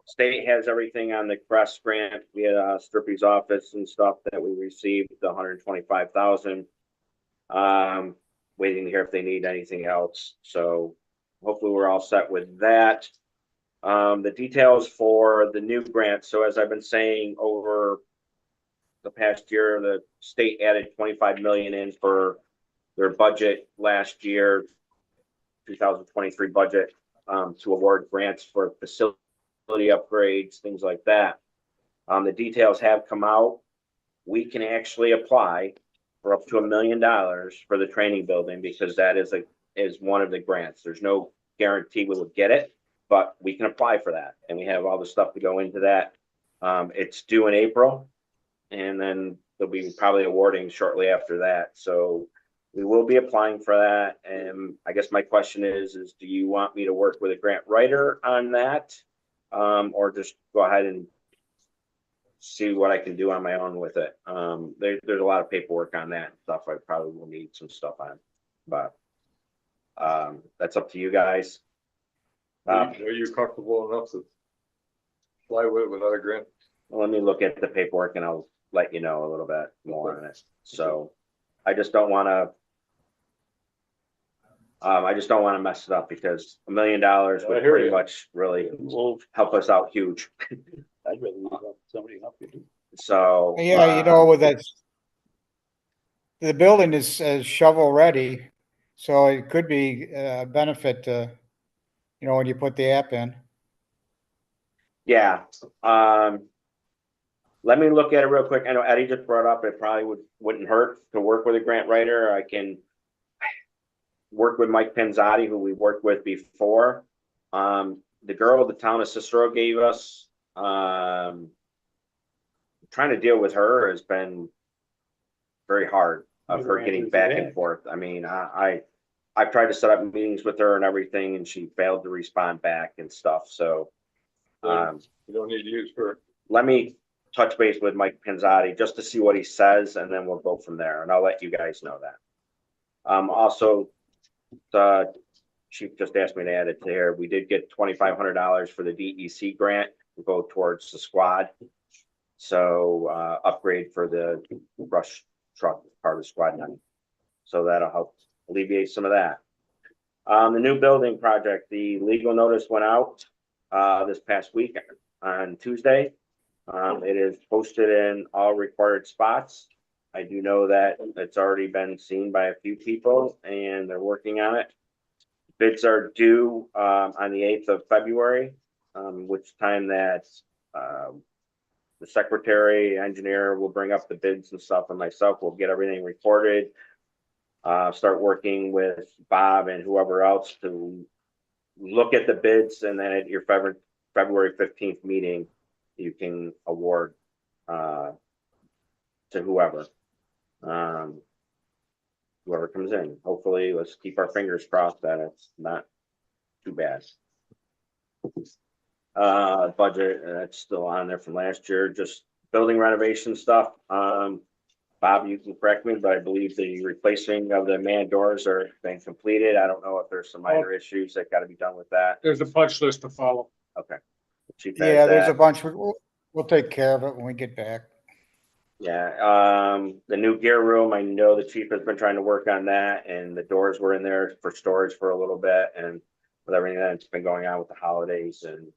state has everything on the Crest grant. We had Strippy's office and stuff that we received, the 125,000. Waiting to hear if they need anything else. So hopefully we're all set with that. The details for the new grant. So as I've been saying over the past year, the state added 25 million in for their budget last year, 2023 budget, to award grants for facility upgrades, things like that. The details have come out. We can actually apply for up to $1 million for the training building because that is one of the grants. There's no guarantee we will get it, but we can apply for that, and we have all the stuff to go into that. It's due in April, and then they'll be probably awarding shortly after that. So we will be applying for that. And I guess my question is do you want me to work with a grant writer on that, or just go ahead and see what I can do on my own with it? There's a lot of paperwork on that and stuff. I probably will need some stuff on, but that's up to you guys. Are you comfortable enough to fly with it without a grant? Let me look at the paperwork and I'll let you know a little bit more on it. So I just don't want to mess it up because $1 million would pretty much really help us out huge. I'd rather have somebody help you. So Yeah, you know, with that, the building is shovel ready, so it could be a benefit to, you know, when you put the app in. yeah. Let me look at it real quick. I know Eddie just brought up it probably wouldn't hurt to work with a grant writer. I can work with Mike Penzotti, who we worked with before. The girl the town of Cicero gave us, trying to deal with her has been very hard of her getting back and forth. I mean, I've tried to set up meetings with her and everything, and she failed to respond back and stuff. So You don't need to use her. let me touch base with Mike Penzotti just to see what he says, and then we'll go from there, and I'll let you guys know that. Also, the chief just asked me to add it to here. We did get $2,500 for the DEC grant to go towards the squad. So upgrade for the brush truck part of the squad 9. So that'll help alleviate some of that. The new building project, the legal notice went out this past week on Tuesday. It is posted in all required spots. I do know that it's already been seen by a few people and they're working on it. Bids are due on the 8th of February, which time that the secretary engineer will bring up the bids and stuff, and myself will get everything recorded. Start working with Bob and whoever else to look at the bids, and then at your February 15th meeting, you can award to whoever comes in. Hopefully, let's keep our fingers crossed that it's not too bad. Budget, that's still on there from last year, just building renovation stuff. Bob, you can correct me, but I believe the replacing of the man doors are being completed. I don't know if there's some minor issues that got to be done with that. There's a punch list to follow. Okay. Chief has Yeah, there's a that. bunch. We'll take care of it when we get back. Yeah, the new gear room, I know the chief has been trying to work on that, and the doors were in there for storage for a little bit, and with everything that's been going on with the holidays and,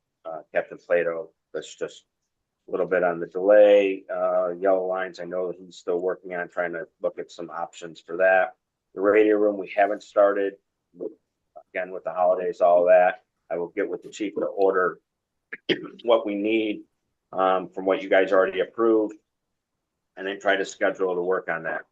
Captain Plato, that's just a little bit on the delay. Yellow lines, I know that he's still working on trying to look at some options for that. The radio room, we haven't started, again, with the holidays, all that. I will get with the chief to order what we need, from what you guys already approved, and then try to schedule to work on that.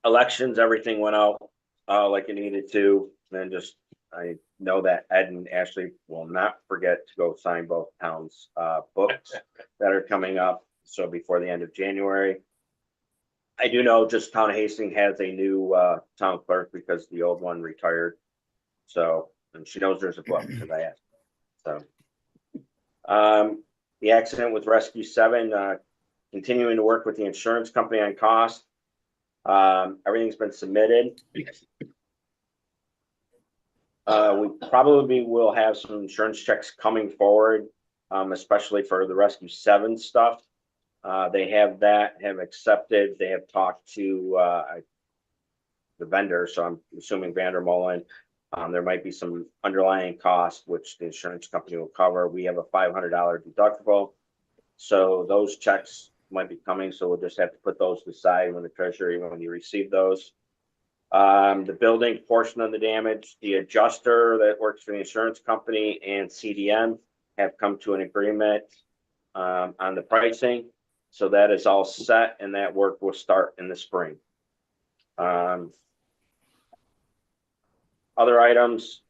Elections, everything went out like it needed to. Then just, I know that Ed and Ashley will not forget to go sign both towns' books that are coming up. So before the end of January. I do know just Town of Hastings has a new town clerk because the old one retired. So, and she knows there's a book because I asked. So, the accident with Rescue 7, continuing to work with the insurance company on cost. Everything's been submitted. We probably will have some insurance checks coming forward, especially for the Rescue 7 stuff. They have accepted. They have talked to the vendor, so I'm assuming Vandermolen. There might be some underlying costs which the insurance company will cover. We have a $500 deductible, so those checks might be coming. So we'll just have to put those aside when the treasurer, when you receive those. The building portion of the damage, the adjuster that works for the insurance company and CDM have come to an agreement on the pricing. So that is all set, and that work will start in the spring. Other items,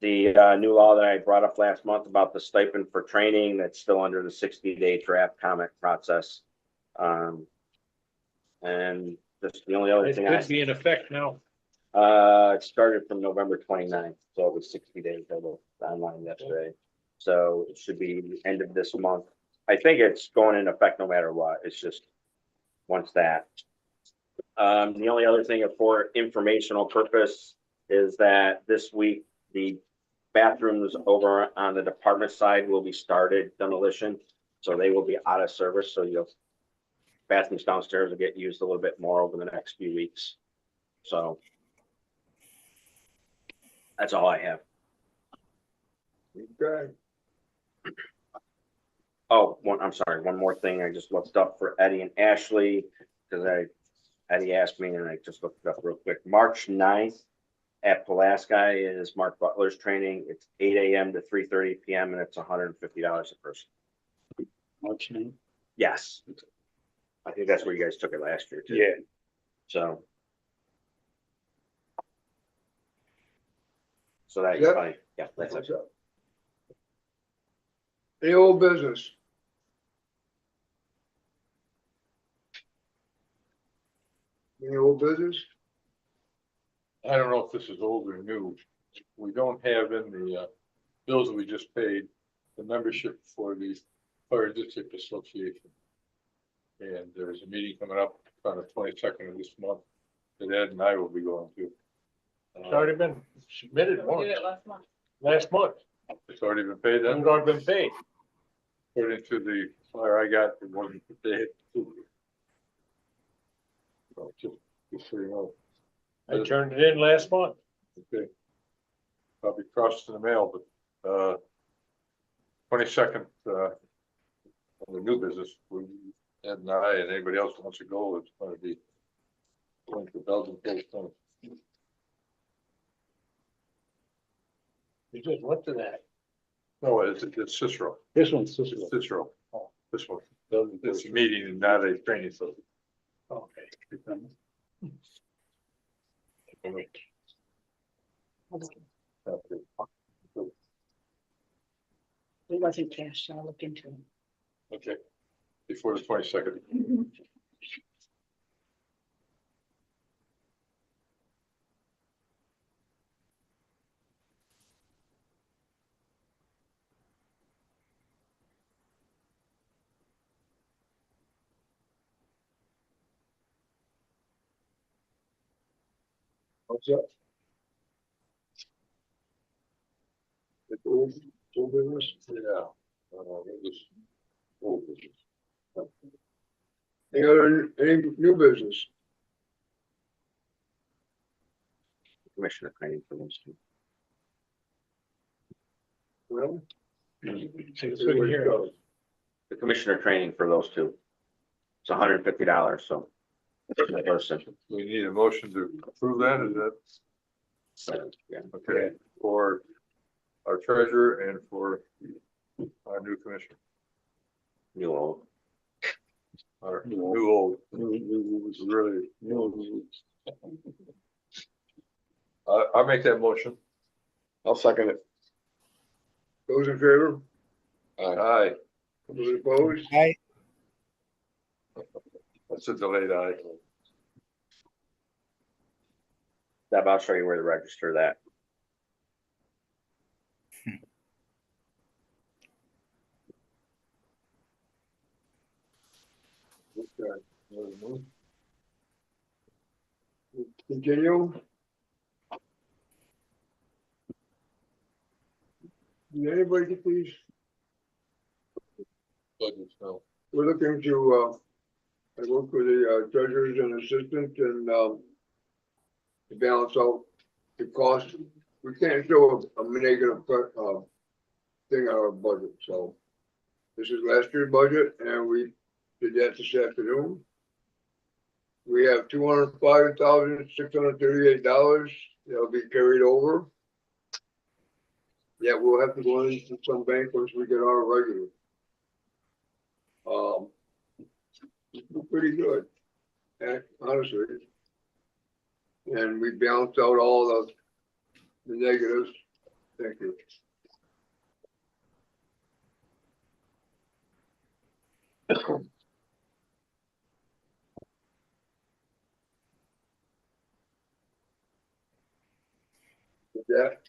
the new law that I brought up last month about the stipend for training, that's still under the 60-day draft comment process. And just the only other It thing could be in effect now. it started from November 29th, so it was 60 days. I looked online yesterday. So it should be the end of this month. I think it's going in effect no matter what. It's just once that. The only other thing for informational purpose is that this week, the bathrooms over on the department side will be started demolition. So they will be out of service. So bathrooms downstairs will get used a little bit more over the next few weeks. So that's all I have. Okay. Oh, I'm sorry. One more thing. I just looked up for Eddie and Ashley because Eddie asked me and I just looked it up real quick. March 9th at Pulaski is Mark Butler's training. It's 8 a.m. to 3:30 p.m. and it's $150 a person. March 9th? Yes. I think that's where you guys took it last year too. Yeah. So that Yep. fine. Yeah, that's it. The old business. Any old business? I don't know if this is old or new. We don't have in the bills that we just paid, the membership for the Fire District Association. And there's a meeting coming up on the 22nd of this month that Ed and I will be going to. It's already been submitted We once, did it last month. last month. It's already been paid then? It's already been paid. According to the flyer I got, it wasn't paid. So just so you know. I turned it in last month. Okay. Probably crossed in the mail, but 22nd, on the new business, Ed and I and anybody else who wants to go, it's going to be going to Belgium. We just went to that. No, it's Cicero. This one's Cicero. Cicero. Oh, this one. It's a meeting and not a training. So. Okay. It wasn't cash, so I'll look into it. Okay. Before the 22nd. What's up? The old business? Yeah. It was old business. Any new business? Commissioner training for those two. Well. Here. The commissioner training for those two. It's $150, so. per person. We need a motion to approve that, is that? Yeah. Okay, for our treasurer and for our new commissioner, New old. our new old, really. I'll make that motion. I'll second it. Those in favor? Aye. Those opposed? I, That's a delayed aye. Deb, I'll show you where to register that. Continue. Did anybody get these? Budgets, no. We're looking to, I work with the treasurers and assistant and, to balance out the cost. We can't show a negative, thing on our budget, so. This is last year's budget and we did that this afternoon. We have $205,638 that'll be carried over. Yeah, we'll have to go into some bank once we get our regular. Pretty good, honestly. And we balanced out all the negatives. Thank you. With that.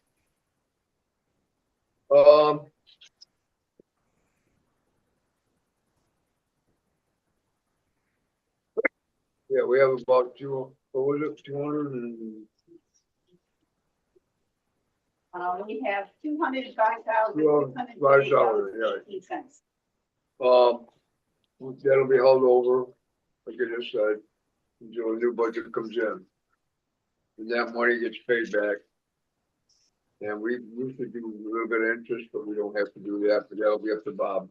Yeah, we have about what was it, 200 and. We have $205,638.18. That'll be held over, like I just said, until a new budget comes in. And that money gets paid back. And we should do a little bit of interest, but we don't have to do that, but that'll be up to Bob.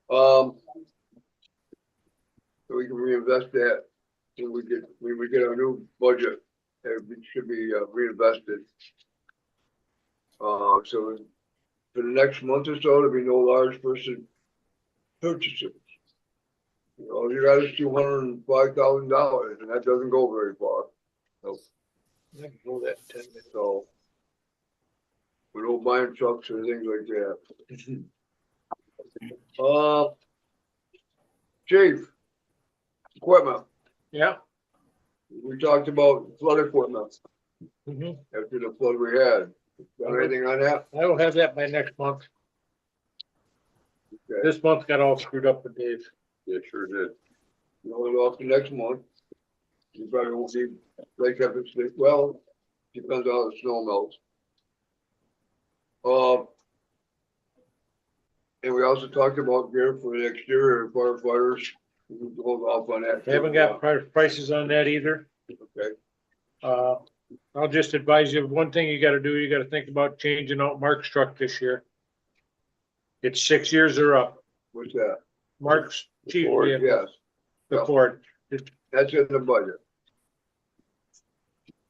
So we can reinvest that when we get our new budget, it should be reinvested. So for the next month or so, there'll be no large person purchases. All you got is $205,000, and that doesn't go very far. Nope. I can go that 10 minutes. So we don't buy trucks or things like that. Chief, equipment. Yeah. We talked about flood equipment Mhm. after the flood we had. Got anything on that? I will have that by next month. Okay. This month got all screwed up with Dave. Yeah, sure did. Roll it off to next month. You probably won't see like up it's well, depends on how the snow melts. And we also talked about gear for the exterior firefighters. We can hold off on that. I haven't got prices on that either. Okay. I'll just advise you of one thing you gotta do. You gotta think about changing out Mark's truck this year. It's 6 years or up. What's that? Mark's chief Ford, vehicle, yes, the Ford. that's in the budget.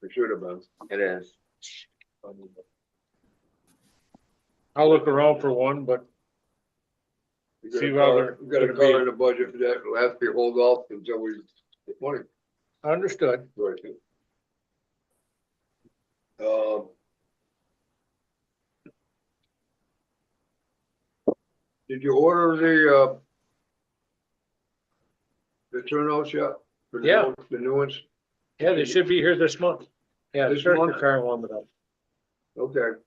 It should have been. It is. I'll look around for one, but We See got how a they're we got a gonna color be. in the budget for that. It'll have to be hold off until we get money. understood. Right. Did you order the turnouts yet? For the Yeah. new- The new ones? Yeah, they should be here this month. Yeah, This start the month? car warm it up. Okay.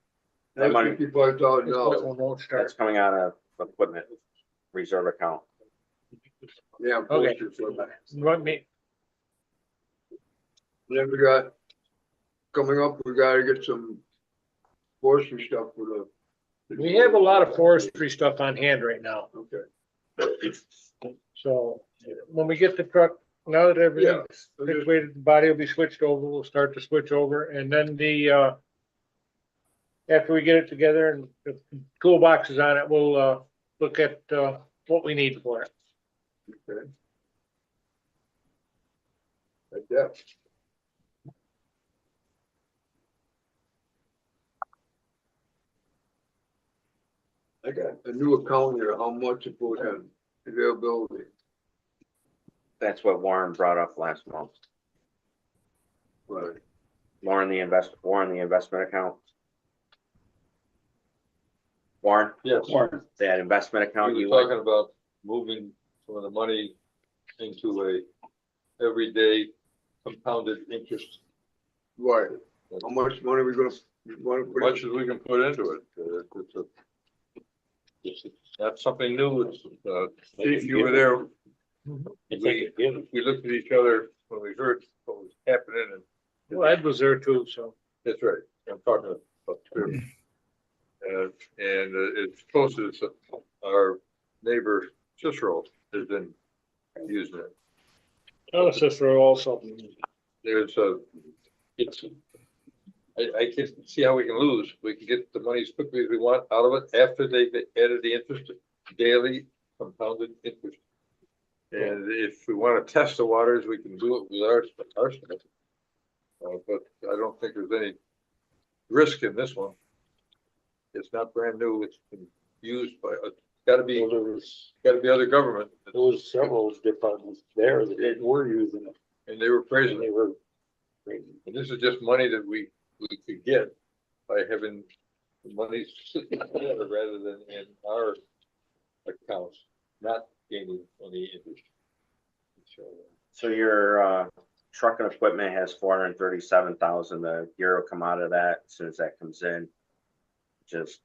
That That's money- $55,000. This one won't That's start. coming out of equipment reserve account. Yeah. Okay. postage for that. You want me, Then we got, coming up, we gotta get some forestry stuff for the. we have a lot of forestry stuff on hand right now. Okay, So when we get the truck, now that everything's situated, the body will be switched over, we'll start to switch over, and then after we get it together and the toolbox is on it, we'll, look at, what we need for it. Okay. Like that. I got a new account here, how much it put in availability. That's what Warren brought up last month. Right. Warren, the investment account. Warren, Yes. that investment account We you were like, talking about moving some of the money into a everyday compounded interest. Right, how much money we gonna, you wanna As put much in? as we can put into it. It's not something new. It's, if you were there, we looked at each other when we heard what was happening, and Well, Ed was there too, so. that's right. I'm talking about two. And it's close as our neighbor Cicero has been using it. Oh, Cicero also. There's I can see how we can lose. We can get the money as quickly as we want out of it after they added the interest, daily compounded interest. And if we want to test the waters, we can do it with our stuff. But I don't think there's any risk in this one. It's not brand new. It's been used by, gotta be other government. There was several departments there that were using it. And they were praising They it. were crazy. And this is just money that we could get by having the money sitting together rather than in our accounts, not gaining any interest. so your, truck and equipment has 437,000, the gear will come out of that as soon as that comes in. Just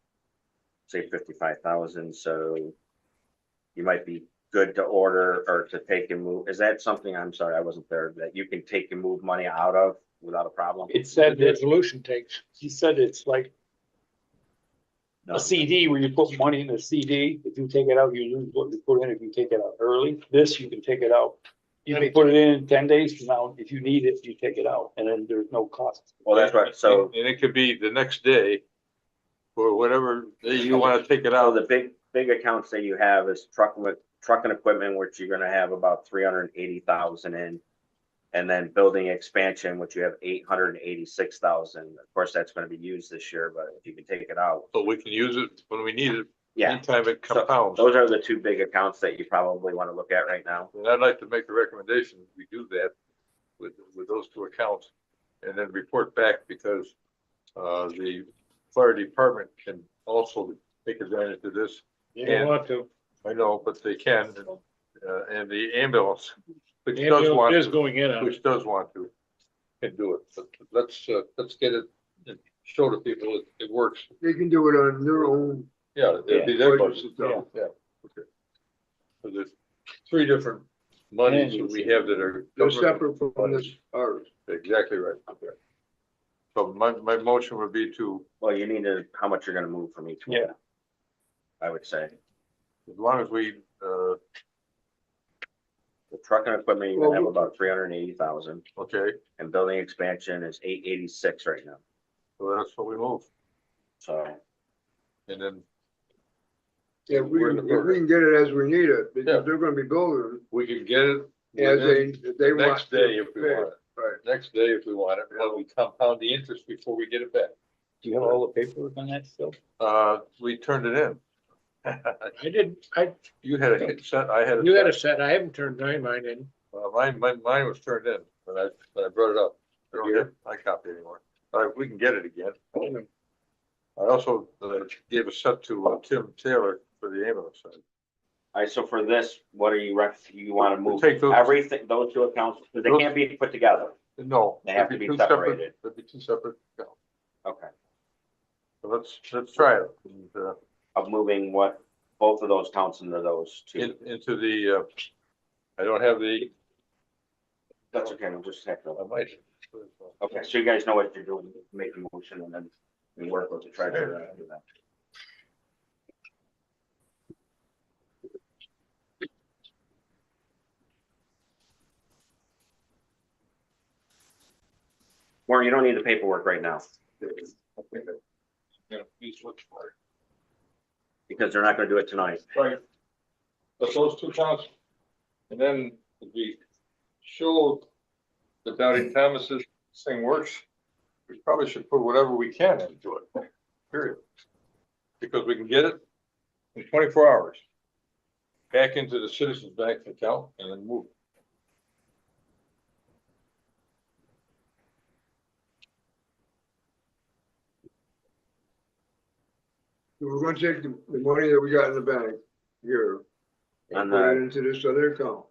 say 55,000, so you might be good to order or to take and move. Is that something, I'm sorry, I wasn't there, that you can take and move money out of without a problem? It said The that, resolution takes. he said it's like No. a CD where you put money in a CD. If you take it out, you lose what you put in. If you take it out early, this, you can take it out. You can put it in 10 days from now. If you need it, you take it out and then there's no cost. Well, that's right, so, And it could be the next day or whatever day you want to take it so out. the big accounts that you have is truck and equipment, which you're gonna have about 380,000 in. And then building expansion, which you have 886,000. Of course, that's gonna be used this year, but if you can take it out. But we can use it when we need it. Yeah. Anytime it So compounds. those are the two big accounts that you probably want to look at right now. And I'd like to make a recommendation, we do that with those two accounts and then report back because the fire department can also take advantage of this. You don't want to. I know, but they can, and the ambulance, which does Ambulance want is to, going in on it. which does want to, can do it. But let's get it and show the people it works. They can do it on their own. Yeah, it'd be their budgets budget. and stuff. Yeah, okay. So there's three different monies that we have that are. They're separate from this, ours. Exactly right. Okay. So my motion would be to, Well, you need to, how much you're gonna move from each one. Yeah. I would say, as long as we, the truck and equipment, you're gonna have about 380,000, okay, and building expansion is 886 right now, so that's what we move. so. And then Yeah, we can get it as we need it, because they're gonna be building we can get it as within they the want. next day if we want it. Right. Next day if we want it, and we compound the interest before we get it back. Do you have all the paperwork on that still? We turned it in. I did, You had a set, I had a. you had a set, I haven't turned mine in. Mine was turned in when I brought it up. I don't have my copy anymore. We can get it again. I also gave a set to Tim Taylor for the ambulance side. All right, so for this, what are you wanna move Take those- everything, those two accounts, because they can't be put together. No. They have to be separated. There'd be two separate accounts. Okay, So let's try it. And, of moving both of those accounts into those two. into the, I don't have the, That's okay, we'll just have I to, might. okay, so you guys know what you're doing, make a motion and then we work with the treasurer after that. Warren, you don't need the paperwork right now, Yeah, please look for it. because they're not gonna do it tonight. Right. But those two towns, and then we show that Downey Thomas's thing works, we probably should put whatever we can into it, period. Because we can get it in 24 hours back into the Citizens Bank account and then move. So we're gonna take the money that we got in the bank here and And put it into this other account.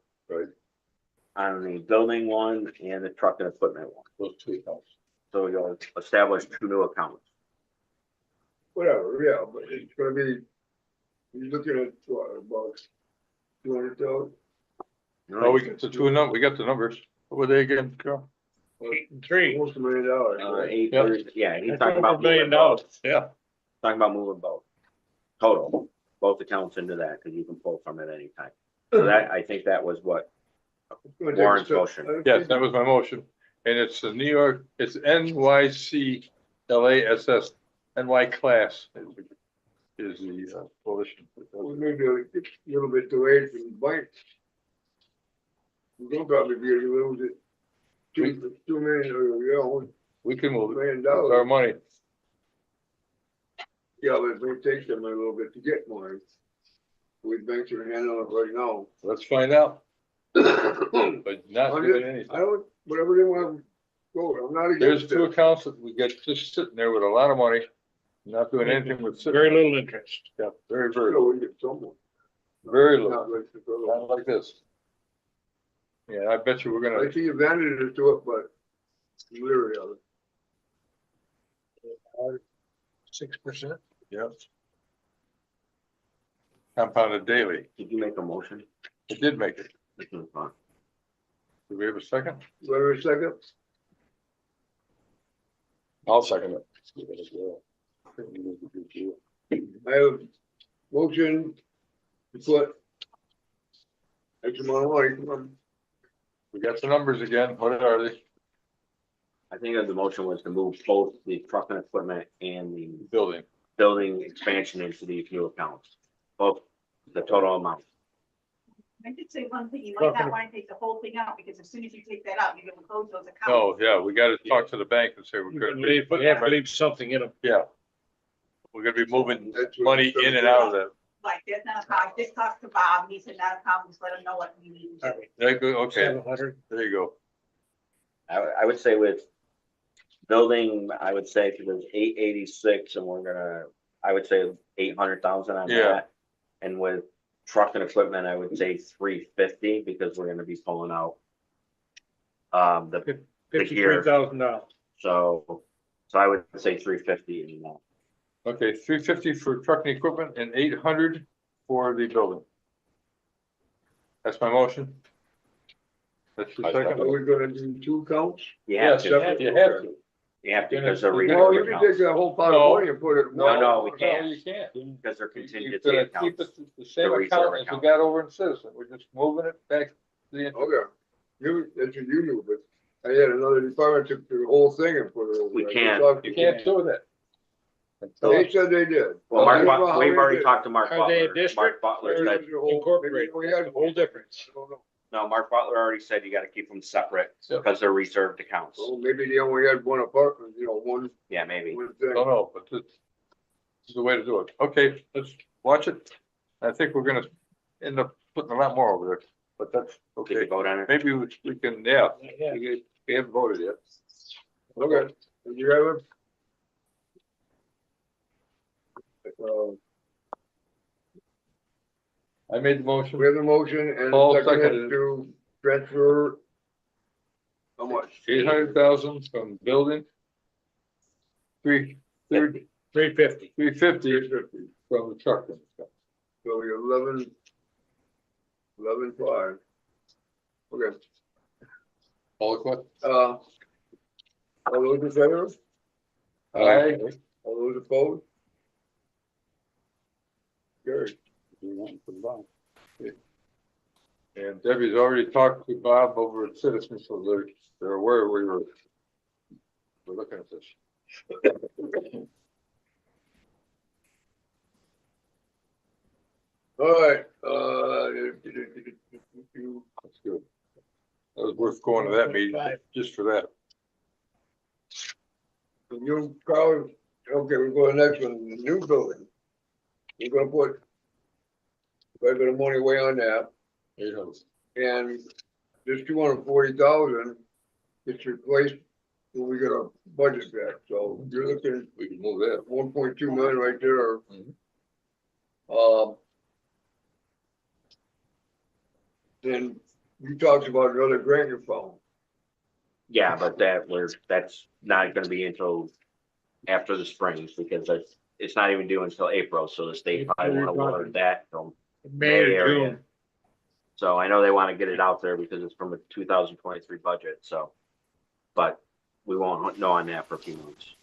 on the building one and the truck and equipment one. Those two accounts. So you'll establish 2 new accounts. Whatever, yeah, but it's gonna be, you're looking at what, about 200,000? Oh, we got the we got the numbers. What were they again, Carl? Three. Almost $1 million. Eight, Yeah. yeah, he's That's talking over about $1 million. moving both. Yeah. Talking about moving both. Total, both accounts into that, because you can pull from it anytime. So that, I think that was what Warren's motion. Yes, that was my motion. And it's the New York, it's NYC LASS, NY class is the coalition. We may be a little bit delayed from the bank. We're gonna probably be able to lose it. 2 million, We can move $1 it. million. It's our money. Yeah, but it may take them a little bit to get more. We banks are handling it right now. Let's find out, I but not doing anything. don't, whatever they want to go, I'm not There's against 2 it. accounts that we get just sitting there with a lot of money, not doing anything with. Very little interest. Yeah, very, very, So we get someone. very little, Not like the other one. not like this. Yeah, I bet you we're I gonna, see advantages to it, but leery of it. 6%. yeah. Compounded daily. Did you make a motion? It did make it. Mhm, fine. Do we have a second? Wait a second. I'll second it. I have motion to put X amount of money from We got the numbers again. What are they? I think the motion was to move both the truck and equipment and the Building. building expansion into these new accounts. Both the total amount. I did say one thing, you might not want to take the whole thing out, because as soon as you take that out, you're gonna close those accounts. Oh, yeah, we gotta talk to the bank and say we're You gonna can be, leave, you have to leave something in them. yeah. We're gonna be moving That's what money it's gonna in and be. out of that. Like, there's not a problem, I just talked to Bob, he said not a problem, just let him know what we need. to do. There you go, okay, 700. there you go. I would say with building, I would say if it was 886 and we're gonna, I would say 800,000 on Yeah. that. And with truck and equipment, I would say 350 because we're gonna be pulling out the $53,000. so I would say 350 and Okay, 350 for truck and equipment and 800 for the building. That's my motion. That's the I second. Are we gonna do 2 counts? you have to. You have to. You have to because they're Well, reserve you can take accounts. that whole pot No. of money and put it. in No, one. no, we No, can't you can't. because they're You're contingency gonna keep accounts. it the same The reserve account as we account. got over in Citizen. We're just moving it back to the. Okay, that's what you knew, but I had another department took the whole thing and put it over. We there. can't. They talked You to can't me. do that. They said they did. Well, I don't know Mark, how we've they already did. talked to Mark Are they a Butler. Mark district Butler There's said, the whole- Incorporated. we had- The whole difference. I don't know. no, Mark Butler already said you gotta keep them separate Yep. because they're reserved accounts. Well, maybe they only had one apartment, one, Yeah, maybe. one thing. Don't know, but this is the way to do it. Okay, let's watch it. I think we're gonna end up putting a lot more over there, but that's Did you okay. vote on it? Maybe we can, yeah, Yeah. we haven't voted yet. Okay, did you have it? I made the motion. We have the motion and Paul seconded seconded. to transfer. How much? 800,000 from building. 350 350. 350, from the truck. and stuff. so we 11.5. Okay, All the questions? all those in favor? Aye. All those opposed? Carried. And Debbie's already talked to Bob over at Citizens, so they're aware we were All right, That's good. That was worth going to that meeting, just for that. you probably, okay, we'll go to the next one, the new building. We're gonna put quite a bit of money away on that, 800. and this 240,000 gets replaced when we get our budget back, so you're looking We can move that. 1.2 million right there. Mhm. Then you talked about another grant you found. Yeah, but that's not gonna be until after the springs, because it's not even due until April, so the state probably won't award that till May or area. June. So I know they wanna get it out there because it's from a 2023 budget, so. But we won't know on that for a few months.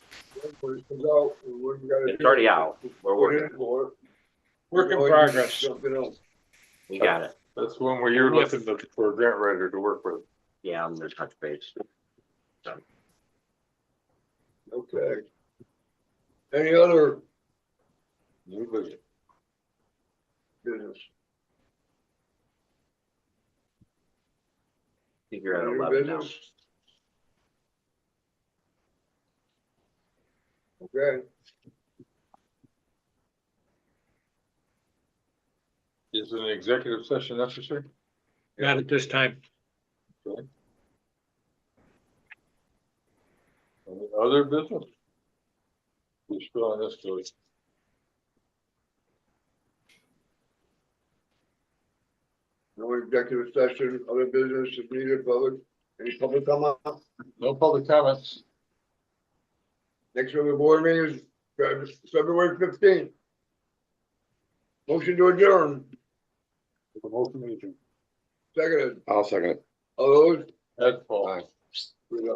When it comes out, what we gotta It's do- already out. We're Put in working. for it. Work in Or progress. Something else. We got it. That's one where you're looking for a grant writer to work with. Yeah, I'm gonna touch base. Okay. Any other New business. business? I think you're at New 11 now. business? Okay, Is an executive session necessary? Not at this time. Okay. Any other business? We're still on this, Joey. no executive session, other business if needed, public, any public comment? No public comments. Next regular board meeting is February 15th. Motion to adjourn, The motion meeting. seconded, I'll second it. all those? Ed Paul. Aye.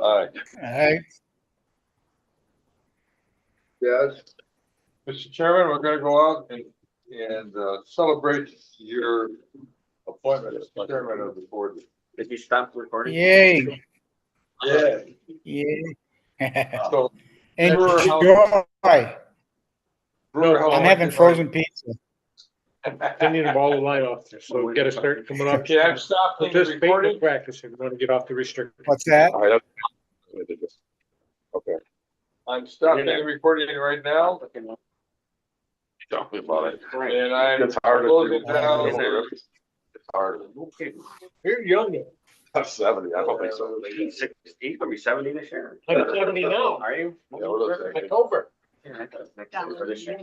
Aye. Hey, Yes, Mr. Chairman, we're gonna go out and celebrate your appointment as chairman of the board. Did you stop recording? yay, yeah. yay. So Enjoy. Brewer, how I'm long having did I- frozen pizza. They need them all the line off there, so get a start coming up. Okay, I've stopped the Participate in recording. practice if you want to get off the restricted. What's that? All right. Okay. I'm stopping the recording right now, Tell me about it. and I'm It's hard to closing do. down. It's hard. You're young. I'm 70, I don't think so. He's 60, he's gonna be 70 this year. I'm 70 now. Are you? Yeah, what else? October. Yeah, I thought next year for this year.